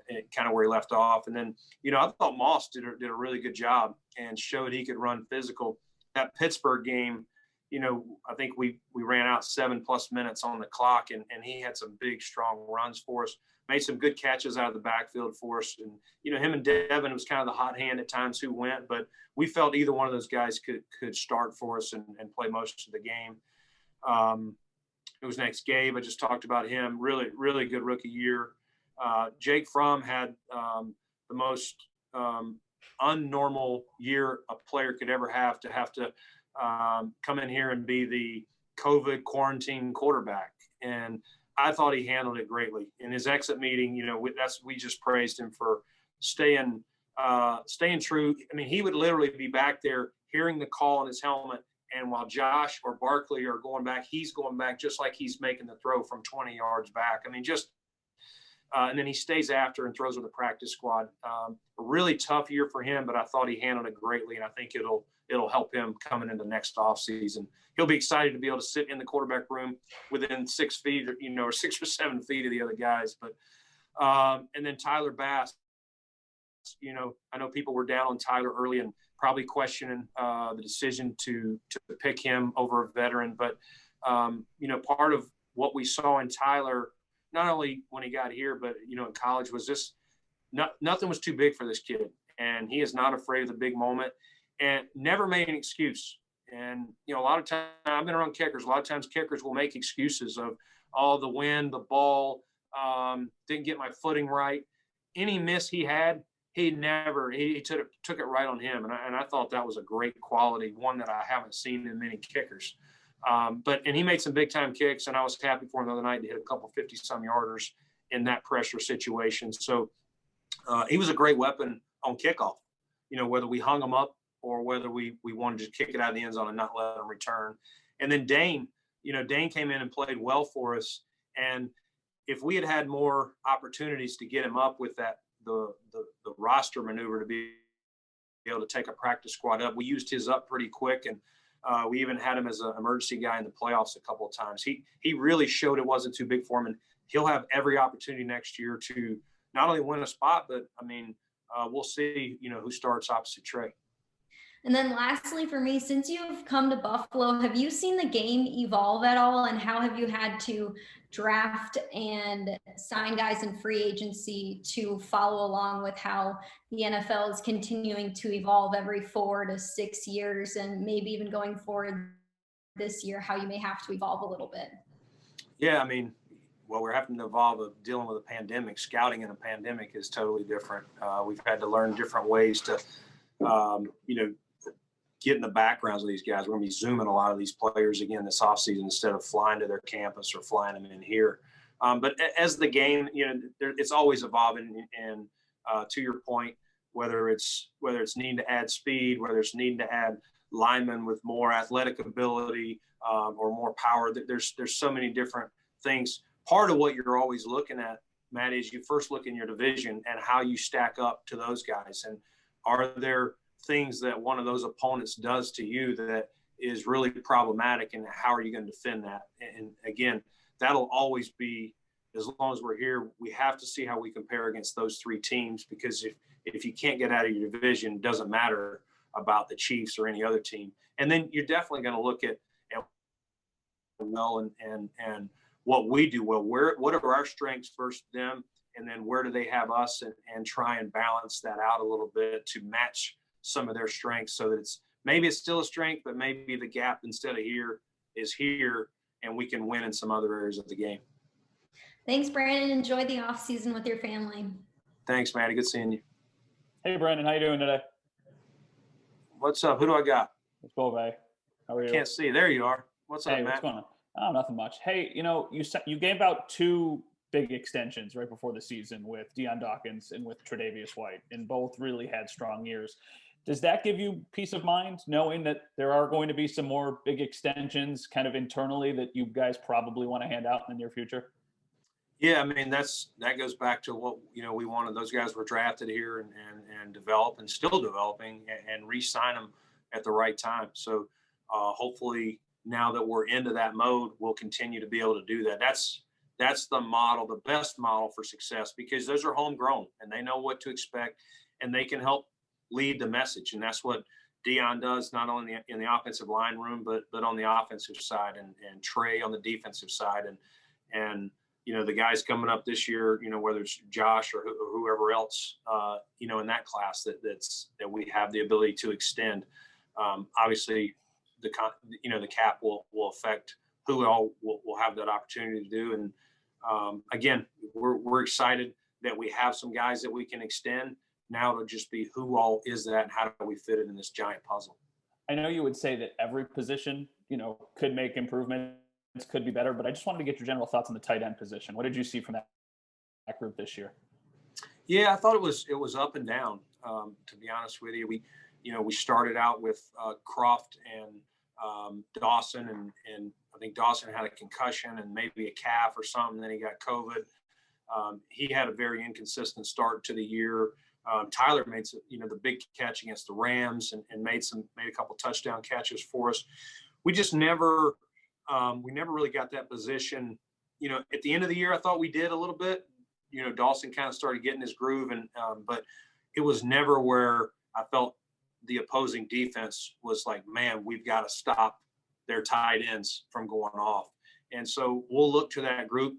and kind of where he left off. And then, you know, I thought Moss did a really good job and showed he could run physical. That Pittsburgh game, you know, I think we ran out 7+ minutes on the clock, and he had some big, strong runs for us, made some good catches out of the backfield for us. And, you know, him and Devin, it was kind of the hot hand at times who went, but we felt either one of those guys could start for us and play most of the game. It was next Gabe. I just talked about him. Really, really good rookie year. Jake Fromm had the most unnormal year a player could ever have to come in here and be the COVID quarantine quarterback. And I thought he handled it greatly. In his exit meeting, you know, we just praised him for staying true. I mean, he would literally be back there hearing the call on his helmet, and while Josh or Barkley are going back, he's going back just like he's making the throw from 20 yards back. I mean, just and then he stays after and throws with the practice squad. A really tough year for him, but I thought he handled it greatly, and I think it'll help him coming into next offseason. He'll be excited to be able to sit in the quarterback room within 6 feet, you know, or 6 or 7 feet of the other guys. But and then Tyler Bass, you know, I know people were down on Tyler early and probably questioning the decision to pick him over a veteran. But, you know, part of what we saw in Tyler, not only when he got here, but, you know, in college, was just nothing was too big for this kid. And he is not afraid of the big moment and never made an excuse. And, you know, a lot of times I've been around kickers. A lot of times kickers will make excuses of, oh, the wind, the ball, didn't get my footing right. Any miss he had, he took it right on him. And I thought that was a great quality, one that I haven't seen in many kickers. And he made some big time kicks, and I was happy for him the other night to hit a couple 50-some yarders in that pressure situation. So he was a great weapon on kickoff, whether we hung him up or whether we wanted to kick it out of the end zone and not let him return. And then Dane came in and played well for us. And if we had had more opportunities to get him up with the roster maneuver to be able to take a practice squad up, we used his up pretty quick. And we even had him as an emergency guy in the playoffs a couple of times. He really showed it wasn't too big for him, and he'll have every opportunity next year to not only win a spot, but we'll see, who starts opposite Trey. And then lastly for me, since you've come to Buffalo, have you seen the game evolve at all? And how have you had to draft and sign guys in free agency to follow along with how the NFL is continuing to evolve every 4 to 6 years, and maybe even going forward this year, how you may have to evolve a little bit? Yeah, we're having to evolve dealing with a pandemic. Scouting in a pandemic is totally different. We've had to learn different ways to, get in the backgrounds of these guys. We're going to be Zooming a lot of these players again this offseason instead of flying to their campus or flying them in here. But as the game, it's always evolving. And to your point, whether it's needing to add speed, whether it's needing to add linemen with more athletic ability or more power, there's so many different things. Part of what you're always looking at, Matt, is you first look in your division and how you stack up to those guys. And are there things that one of those opponents does to you that is really problematic, and how are you going to defend that? And again, that'll always be, as long as we're here, we have to see how we compare against those 3 teams, because if you can't get out of your division, it doesn't matter about the Chiefs or any other team. And then you're definitely going to look at well and what we do well. What are our strengths versus them, and then where do they have us, and try and balance that out a little bit to match some of their strengths, so that maybe it's still a strength, but maybe the gap instead of here is here, and we can win in some other areas of the game. Thanks, Brandon. Enjoy the off season with your family. Thanks, Maddie. Good seeing you. Hey, Brandon. How you doing today? What's up? Who do I got? It's Bove. How are you? Can't see. There you are. What's up, Matt? What's going on? Oh, nothing much. Hey, you gave out 2 big extensions right before the season with Deion Dawkins and with Tre'Davious White, and both really had strong years. Does that give you peace of mind, knowing that there are going to be some more big extensions kind of internally that you guys probably want to hand out in the near future? Yeah, that goes back to what, we wanted. Those guys were drafted here and develop and still developing, and re-sign them at the right time. So hopefully now that we're into that mode, we'll continue to be able to do that. That's the model, the best model for success, because those are homegrown and they know what to expect, and they can help lead the message. And that's what Deion does, not only in the offensive line room, but on the offensive side, and Trey on the defensive side. And the guys coming up this year, whether it's Josh or whoever else, in that class that we have the ability to extend. Obviously the cap will affect who all will have that opportunity to do. And again, we're excited that we have some guys that we can extend. Now it'll just be who all is that, and how do we fit it in this giant puzzle? I know you would say that every position, could make improvements, could be better, but I just wanted to get your general thoughts on the tight end position. What did you see from that group this year? Yeah, I thought it was up and down. To be honest with you, we started out with Croft and Dawson, and I think Dawson had a concussion and maybe a calf or something. Then he got COVID. He had a very inconsistent start to the year. Tyler made the big catch against the Rams and made a couple touchdown catches for us. We just never really got that position. At the end of the year, I thought we did a little bit. Dawson kind of started getting his groove, but it was never where I felt the opposing defense was like, man, we've got to stop their tight ends from going off. And so we'll look to that group.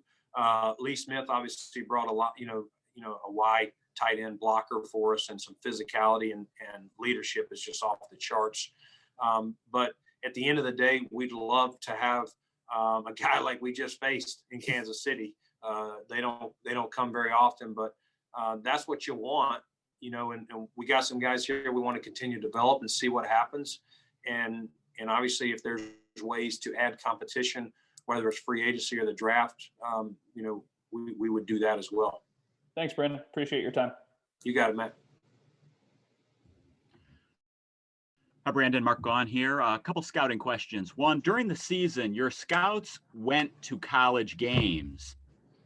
Lee Smith obviously brought a lot, a wide tight end blocker for us, and some physicality and leadership is just off the charts. But at the end of the day, we'd love to have a guy like we just faced in Kansas City. They don't come very often, but that's what you want and we got some guys here we want to continue to develop and see what happens. And obviously if there's ways to add competition, whether it's free agency or the draft, we would do that as well. Thanks, Brandon. Appreciate your time. You got it, Matt. Hi, Brandon. Mark Gaughan here. A couple scouting questions. One, during the season, your scouts went to college games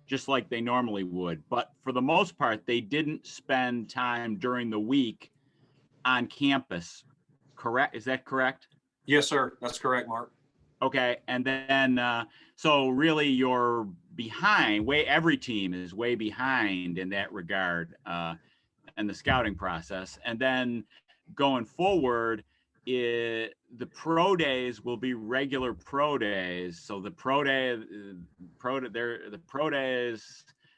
just like they normally would, but for the most part, they didn't spend time during the week on campus. Correct? Is that correct? Yes, sir. That's correct, Mark. Okay. And then, so really you're behind. Every team is way behind in that regard, and the scouting process. And then going forward, the pro days will be regular pro days. So the pro days,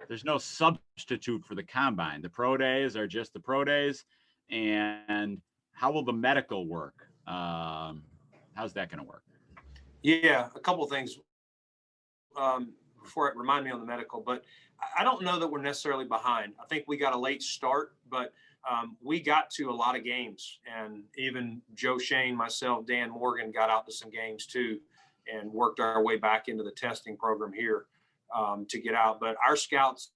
there's no substitute for the combine. The pro days are just the pro days. And how will the medical work? How's that going to work? Yeah, a couple of things before it remind me on the medical, but I don't know that we're necessarily behind. I think we got a late start, but we got to a lot of games, and even Joe Shane, myself, Dan Morgan got out to some games too, and worked our way back into the testing program here to get out. But our scouts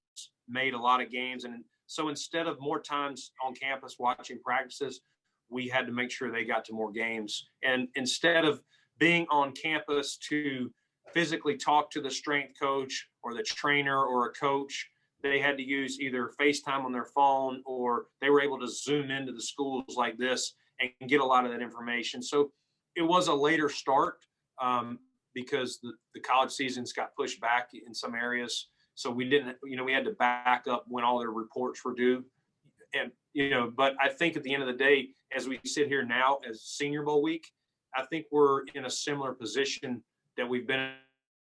made a lot of games, and so instead of more times on campus watching practices, we had to make sure they got to more games. And instead of being on campus to physically talk to the strength coach or the trainer or a coach, they had to use either FaceTime on their phone, or they were able to zoom into the schools like this and get a lot of that information. So it was a later start because the college seasons got pushed back in some areas. So we didn't, we had to back up when all their reports were due. And, but I think at the end of the day, as we sit here now as Senior Bowl week, I think we're in a similar position that we've been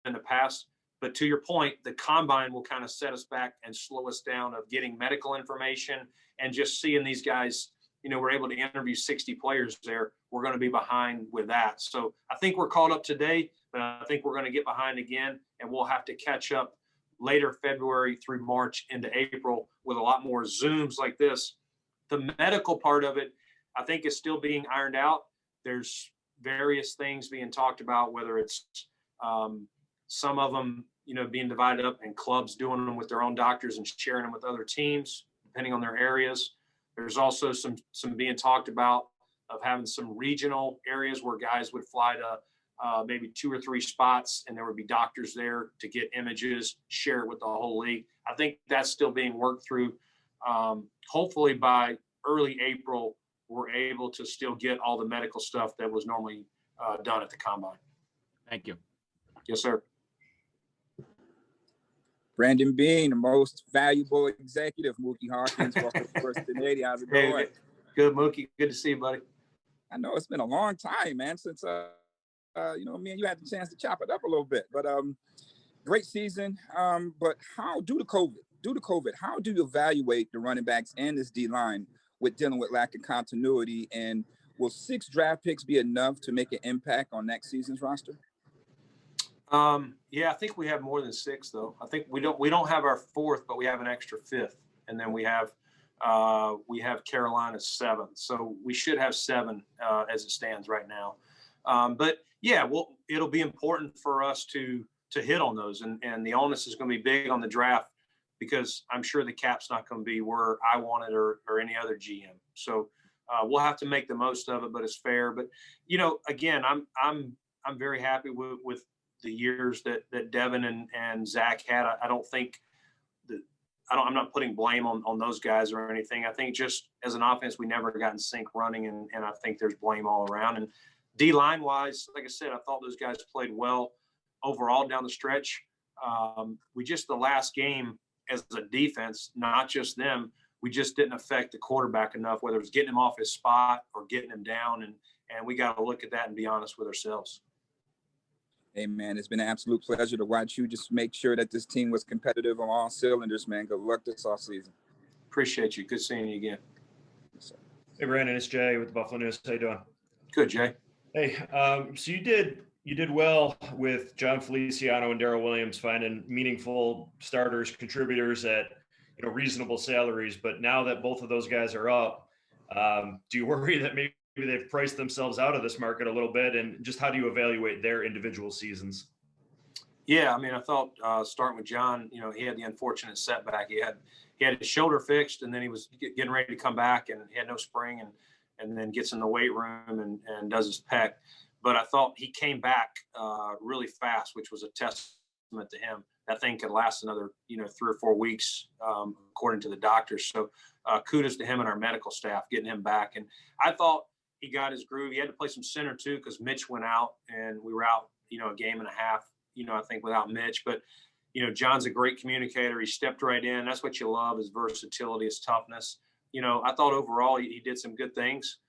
in the past. But to your point, the combine will kind of set us back and slow us down of getting medical information and just seeing these guys. We're able to interview 60 players there. We're going to be behind with that. So I think we're caught up today, but I think we're going to get behind again, and we'll have to catch up later February through March into April with a lot more Zooms like this. The medical part of it, I think, is still being ironed out. There's various things being talked about, whether it's some of them, being divided up and clubs doing them with their own doctors and sharing them with other teams, depending on their areas. There's also some being talked about of having some regional areas where guys would fly to maybe 2 or 3 spots, and there would be doctors there to get images, share it with the whole league. I think that's still being worked through. Hopefully by early April, we're able to still get all the medical stuff that was normally done at the combine. Thank you. Yes, sir. Brandon Beane, the most valuable executive. Mookie Hawkins, welcome to First and 80. How's it going? Hey, good, Mookie. Good to see you, buddy. I know it's been a long time, man, since me and you had the chance to chop it up a little bit. But great season. But due to COVID, how do you evaluate the running backs and this D line with dealing with lack of continuity? And will 6 draft picks be enough to make an impact on next season's roster? Yeah, I think we have more than 6 though. I think we don't have our 4th, but we have an extra 5th, and then we have Carolina's 7th. So we should have 7 as it stands right now. But yeah, it'll be important for us to hit on those, and the onus is going to be big on the draft, because I'm sure the cap's not going to be where I want it or any other GM. So we'll have to make the most of it, but it's fair. But again, I'm very happy with the years that Devin and Zach had. I don't think I'm not putting blame on those guys or anything. I think just as an offense, we never got in sync running, and I think there's blame all around. And D-line wise, like I said, I thought those guys played well overall down the stretch. We just, the last game as a defense, not just them, we just didn't affect the quarterback enough, whether it was getting him off his spot or getting him down. And we got to look at that and be honest with ourselves. Hey, man, it's been an absolute pleasure to watch you just make sure that this team was competitive on all cylinders, man. Good luck this offseason. Appreciate you. Good seeing you again. Yes, hey, Brandon, it's Jay with the Buffalo News. How you doing? Good, Jay. Hey, so you did well with John Feliciano and Darrell Williams finding meaningful starters, contributors at reasonable salaries. But now that both of those guys are up, do you worry that maybe they've priced themselves out of this market a little bit? And just how do you evaluate their individual seasons? Yeah, I mean, I thought starting with John, he had the unfortunate setback. He had his shoulder fixed, and then he was getting ready to come back, and he had no spring, and then gets in the weight room and does his pec. But I thought he came back really fast, which was a testament to him. That thing could last another 3 or 4 weeks, according to the doctors. So kudos to him and our medical staff getting him back. And I thought he got his groove. He had to play some center too because Mitch went out, and we were out a game and a half. I think without Mitch, but John's a great communicator. He stepped right in. That's what you love, his versatility, his toughness. I thought overall he did some good things.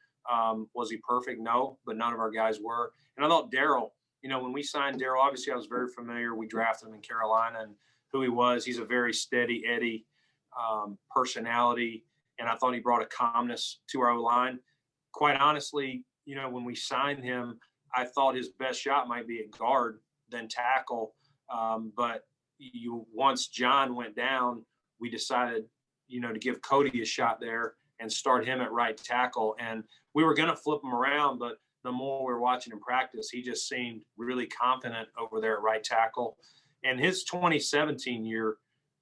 Was he perfect? No, but none of our guys were. And I thought Daryl, when we signed Daryl, obviously I was very familiar. We drafted him in Carolina and who he was. He's a very steady Eddie personality. And I thought he brought a calmness to our line. Quite honestly, when we signed him, I thought his best shot might be at guard than tackle. But once John went down, we decided, to give Cody a shot there and start him at right tackle. And we were going to flip him around, but the more we were watching him practice, he just seemed really confident over there at right tackle. And his 2017 year,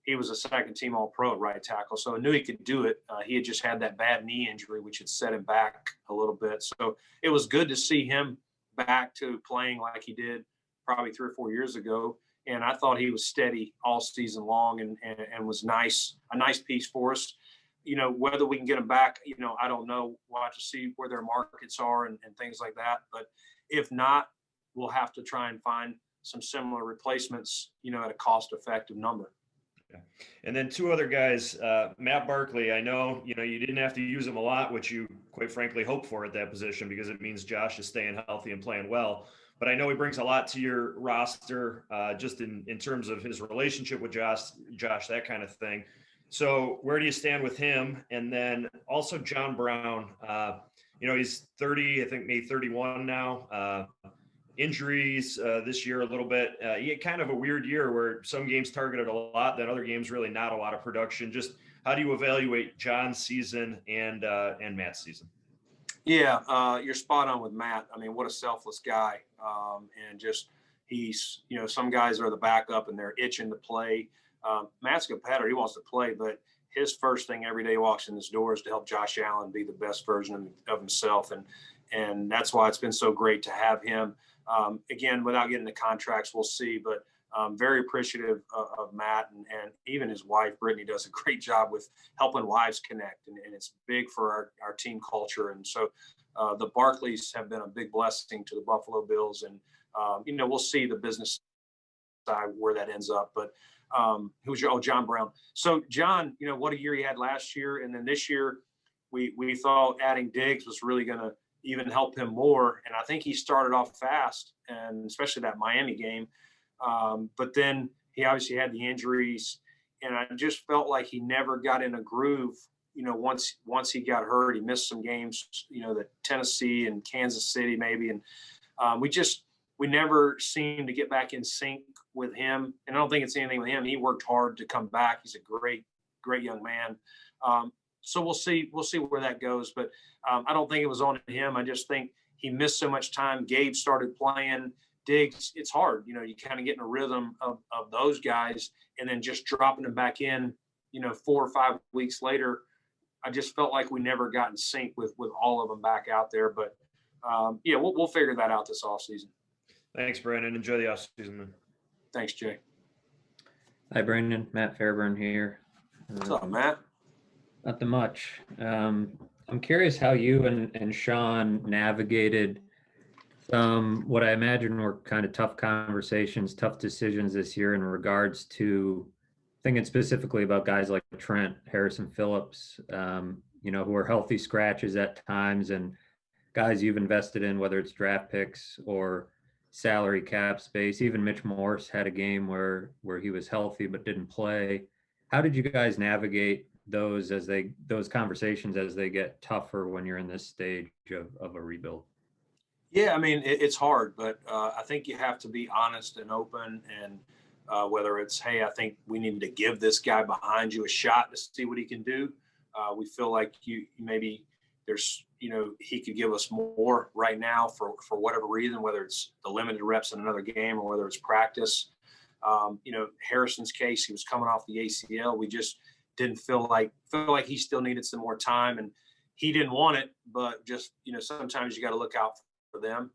he was a second team All-Pro at right tackle. So I knew he could do it. He had just had that bad knee injury, which had set him back a little bit. So it was good to see him back to playing like he did probably 3 or 4 years ago. And I thought he was steady all season long and was a nice piece for us. Whether we can get him back, I don't know. We'll have to see where their markets are and things like that. But if not, we'll have to try and find some similar replacements, at a cost-effective number. Okay. And then 2 other guys, Matt Barkley, I know, you didn't have to use him a lot, which you quite frankly hope for at that position because it means Josh is staying healthy and playing well. But I know he brings a lot to your roster, just in terms of his relationship with Josh, that kind of thing. So where do you stand with him? And then also John Brown, he's 30, I think maybe 31 now. Injuries this year a little bit. He had kind of a weird year where some games targeted a lot, then other games really not a lot of production. Just how do you evaluate John's season and Matt's season? Yeah, you're spot on with Matt. I mean, what a selfless guy. And just he's, some guys are the backup and they're itching to play. Matt's a competitor. He wants to play, but his first thing every day he walks in this door is to help Josh Allen be the best version of himself. And that's why it's been so great to have him. Again, without getting the contracts, we'll see, but very appreciative of Matt and even his wife, Brittany, does a great job with helping wives connect. And it's big for our team culture. And so the Barkleys have been a big blessing to the Buffalo Bills. And, we'll see the business side where that ends up. But John Brown. So John, what a year he had last year. And then this year we thought adding Diggs was really going to even help him more. And I think he started off fast, and especially that Miami game. But then he obviously had the injuries, and I just felt like he never got in a groove. Once he got hurt, he missed some games, the Tennessee and Kansas City maybe. And we never seemed to get back in sync with him. And I don't think it's anything with him. He worked hard to come back. He's a great, great young man. So we'll see where that goes. But I don't think it was on him. I just think he missed so much time. Gabe started playing. Diggs, it's hard. You kind of get in a rhythm of those guys, and then just dropping them back in, 4 or 5 weeks later. I just felt like we never got in sync with all of them back out there. But, we'll figure that out this offseason. Thanks, Brandon. Enjoy the offseason, man. Thanks, Jay. Hi, Brandon. Matt Fairburn here. What's up, Matt? Nothing much. I'm curious how you and Sean navigated some what I imagine were kind of tough conversations, tough decisions this year in regards to thinking specifically about guys like Trent, Harrison Phillips, who are healthy scratches at times, and guys you've invested in, whether it's draft picks or salary cap space. Even Mitch Morse had a game where he was healthy but didn't play. How did you guys navigate those conversations as they get tougher when you're in this stage of a rebuild? Yeah, I mean, it's hard, but I think you have to be honest and open. And whether it's, hey, I think we need to give this guy behind you a shot to see what he can do. We feel like maybe there's, he could give us more right now for whatever reason, whether it's the limited reps in another game or whether it's practice. Harrison's case, he was coming off the ACL. We just didn't feel like he still needed some more time, and he didn't want it, but just, sometimes you got to look out for them.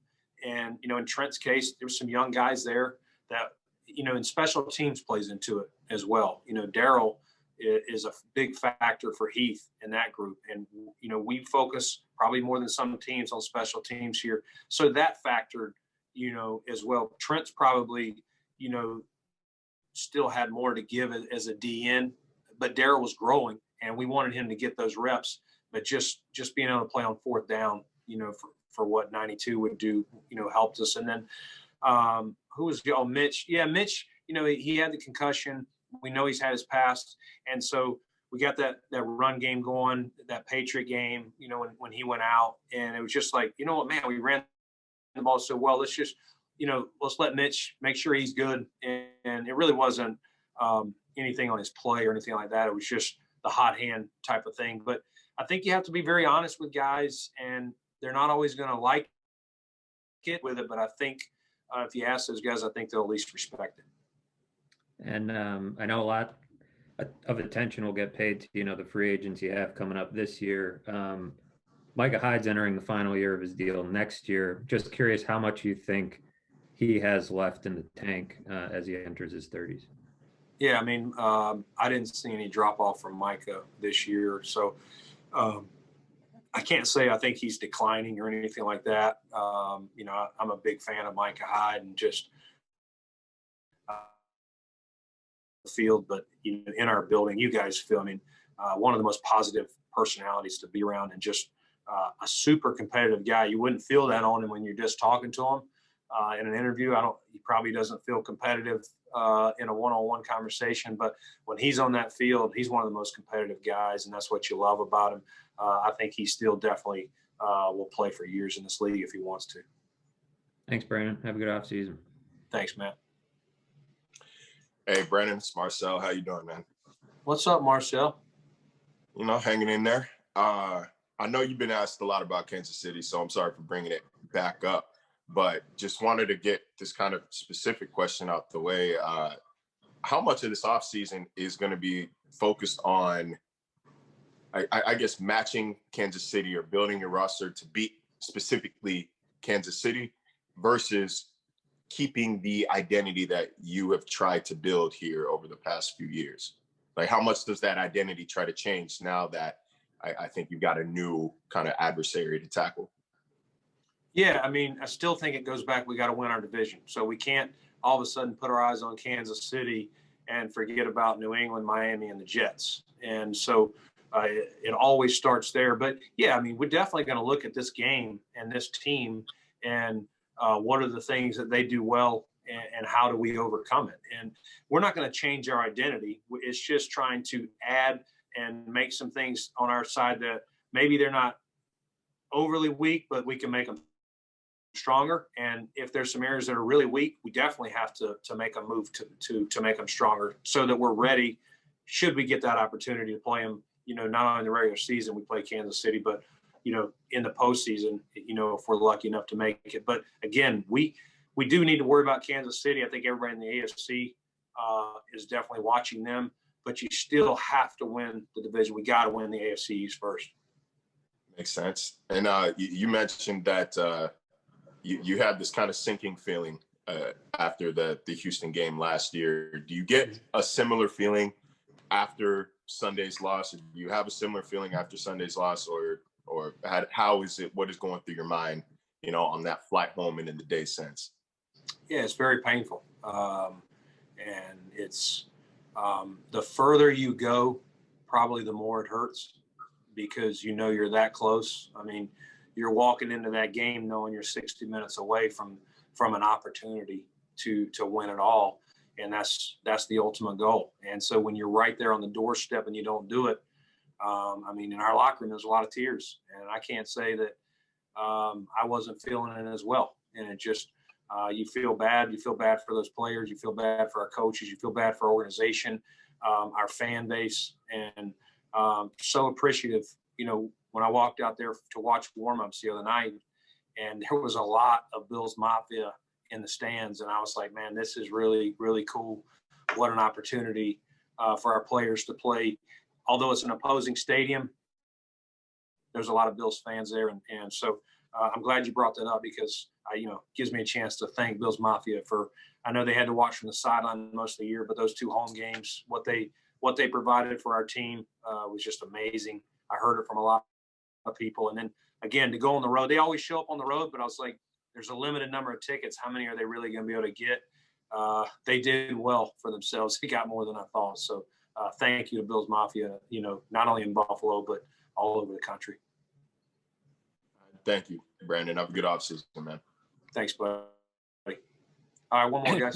And, in Trent's case, there's some young guys there that, and special teams plays into it as well. Daryl is a big factor for Heath in that group. And, we focus probably more than some teams on special teams here. So that factored, as well. Trent's probably, still had more to give as a DN, but Daryl was growing and we wanted him to get those reps, but just being able to play on fourth down, for what 92 would do, helped us. And then who was Mitch? Yeah, Mitch, he had the concussion. We know he's had his past. And so we got that run game going, that Patriot game, when he went out. And it was just like, you know what, man, we ran the ball so well. Let's just, let's let Mitch make sure he's good. And it really wasn't anything on his play or anything like that. It was just the hot hand type of thing. But I think you have to be very honest with guys, and they're not always going to like it with it. But I think if you ask those guys, I think they'll at least respect it. And I know a lot of attention will get paid to, the free agents you have coming up this year. Micah Hyde's entering the final year of his deal next year. Just curious how much you think he has left in the tank as he enters his 30s. Yeah, I mean, I didn't see any drop off from Micah this year. So I can't say I think he's declining or anything like that. I'm a big fan of Micah Hyde and just the field, but in our building, you guys feel, one of the most positive personalities to be around, and just a super competitive guy. You wouldn't feel that on him when you're just talking to him in an interview. He probably doesn't feel competitive in a one-on-one conversation, but when he's on that field, he's one of the most competitive guys, and that's what you love about him. I think he still definitely will play for years in this league if he wants to. Thanks, Brandon. Have a good offseason. Thanks, Matt. Hey, Brandon, it's Marcel. How you doing, man? What's up, Marcel? Hanging in there. I know you've been asked a lot about Kansas City, so I'm sorry for bringing it back up, but just wanted to get this kind of specific question out the way. How much of this offseason is going to be focused on, I guess, matching Kansas City or building your roster to beat specifically Kansas City versus keeping the identity that you have tried to build here over the past few years? Like, how much does that identity try to change now that I think you've got a new kind of adversary to tackle? Yeah, I still think it goes back. We got to win our division. So we can't all of a sudden put our eyes on Kansas City and forget about New England, Miami, and the Jets. And so it always starts there. But, yeah, we're definitely going to look at this game and this team and what are the things that they do well and how do we overcome it. And we're not going to change our identity. It's just trying to add and make some things on our side that maybe they're not overly weak, but we can make them stronger. And if there's some areas that are really weak, we definitely have to make a move to make them stronger so that we're ready should we get that opportunity to play them, not only in the regular season, we play Kansas City, but, in the postseason, if we're lucky enough to make it. But again, we do need to worry about Kansas City. I think everybody in the AFC is definitely watching them, but you still have to win the division. We got to win the AFC East first. Makes sense. And you mentioned that you had this kind of sinking feeling after the Houston game last year. Do you get a similar feeling after Sunday's loss? Do you have a similar feeling after Sunday's loss, or how is it? What is going through your mind, on that flight home and in the day since? Yeah, it's very painful, and it's the further you go, probably the more it hurts because you're that close. You're walking into that game knowing you're 60 minutes away from an opportunity to win it all. And that's the ultimate goal. And so when you're right there on the doorstep and you don't do it, in our locker room, there's a lot of tears, and I can't say that I wasn't feeling it as well. And it just, You feel bad. You feel bad for those players. You feel bad for our coaches. You feel bad for our organization, our fan base, and so appreciative. You know, when I walked out there to watch warmups the other night, and there was a lot of Bills Mafia in the stands, and I was like, man, this is really, really cool. What an opportunity for our players to play. Although it's an opposing stadium, there's a lot of Bills fans there, and so I'm glad you brought that up because gives me a chance to thank Bills Mafia for. I know they had to watch from the sideline most of the year, but those 2 home games, what they provided for our team was just amazing. I heard it from a lot of people, and then again to go on the road, they always show up on the road, but I was like, there's a limited number of tickets. How many are they really going to be able to get? They did well for themselves. They got more than I thought. So thank you to Bills Mafia. Not only in Buffalo but all over the country. Thank you, Brandon. Have a good offseason, man. Thanks, buddy. All right, one more, guys.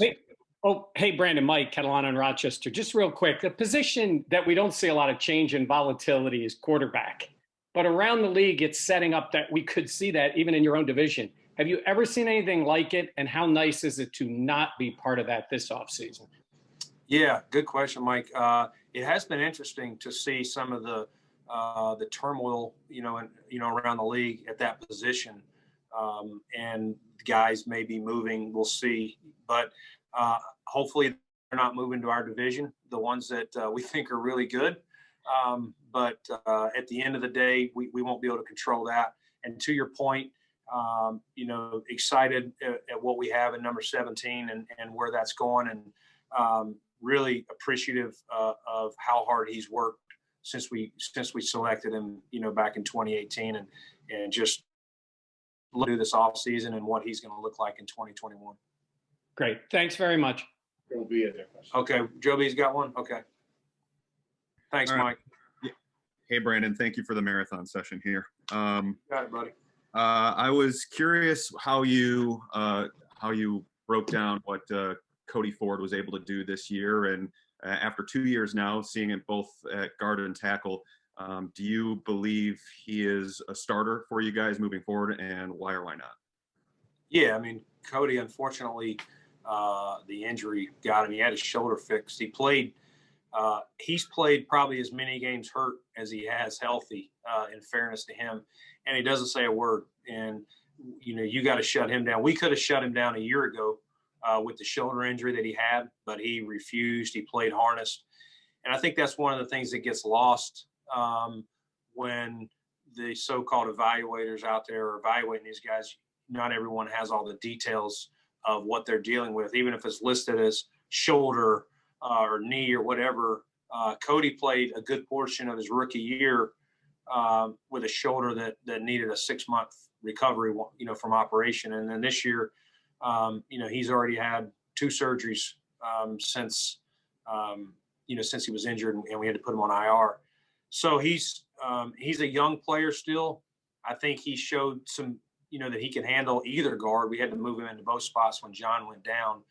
Hey, Brandon, Mike, Catalana and Rochester. Just real quick, the position that we don't see a lot of change in volatility is quarterback. But around the league, it's setting up that we could see that even in your own division. Have you ever seen anything like it? And how nice is it to not be part of that this offseason? Yeah, good question, Mike. It has been interesting to see some of the turmoil, around the league at that position. And guys may be moving. We'll see. But hopefully they're not moving to our division, the ones that we think are really good. But at the end of the day, we won't be able to control that. And to your point, excited at what we have in number 17 and where that's going, and really appreciative of how hard he's worked since we selected him, back in 2018, and just do this off season and what he's going to look like in 2021. Great. Thanks very much. There will be a question. Okay. Joe B's got one. Okay. Thanks, All right. Mike. Hey, Brandon, thank you for the marathon session here. Got it, buddy. I was curious how you broke down what Cody Ford was able to do this year, and after 2 years now, seeing it both at guard and tackle, do you believe he is a starter for you guys moving forward, and why or why not? Yeah, I mean, Cody, unfortunately, the injury got him. He had his shoulder fixed. He's played probably as many games hurt as he has healthy, in fairness to him. And he doesn't say a word. And, you got to shut him down. We could have shut him down a year ago with the shoulder injury that he had, but he refused. He played harnessed. And I think that's one of the things that gets lost when the so-called evaluators out there are evaluating these guys. Not everyone has all the details of what they're dealing with, even if it's listed as shoulder or knee or whatever. Cody played a good portion of his rookie year with a shoulder that needed a 6-month recovery, from operation. And then this year, he's already had 2 surgeries since he was injured, and we had to put him on IR. So he's a young player still. I think he showed some, that he can handle either guard. We had to move him into both spots when John went down.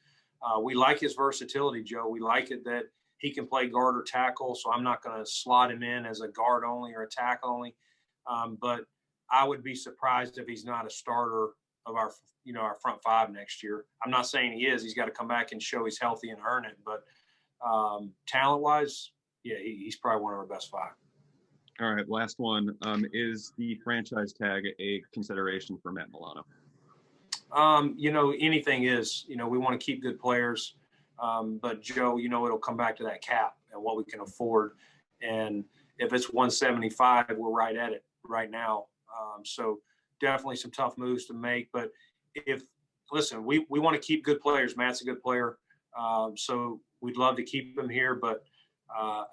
We like his versatility, Joe. We like it that he can play guard or tackle, so I'm not going to slot him in as a guard only or a tackle only. But I would be surprised if he's not a starter of our front 5 next year. I'm not saying he is. He's got to come back and show he's healthy and earn it. But talent-wise, yeah, he's probably one of our best 5. All right, last one. Is the franchise tag a consideration for Matt Milano? Anything is. We want to keep good players. But, Joe, it'll come back to that cap and what we can afford. And if it's 175, we're right at it right now. So definitely some tough moves to make. But we want to keep good players. Matt's a good player. So we'd love to keep him here. But,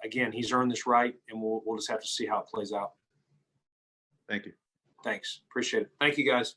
again, he's earned this right, and we'll just have to see how it plays out. Thank you. Thanks. Appreciate it. Thank you, guys.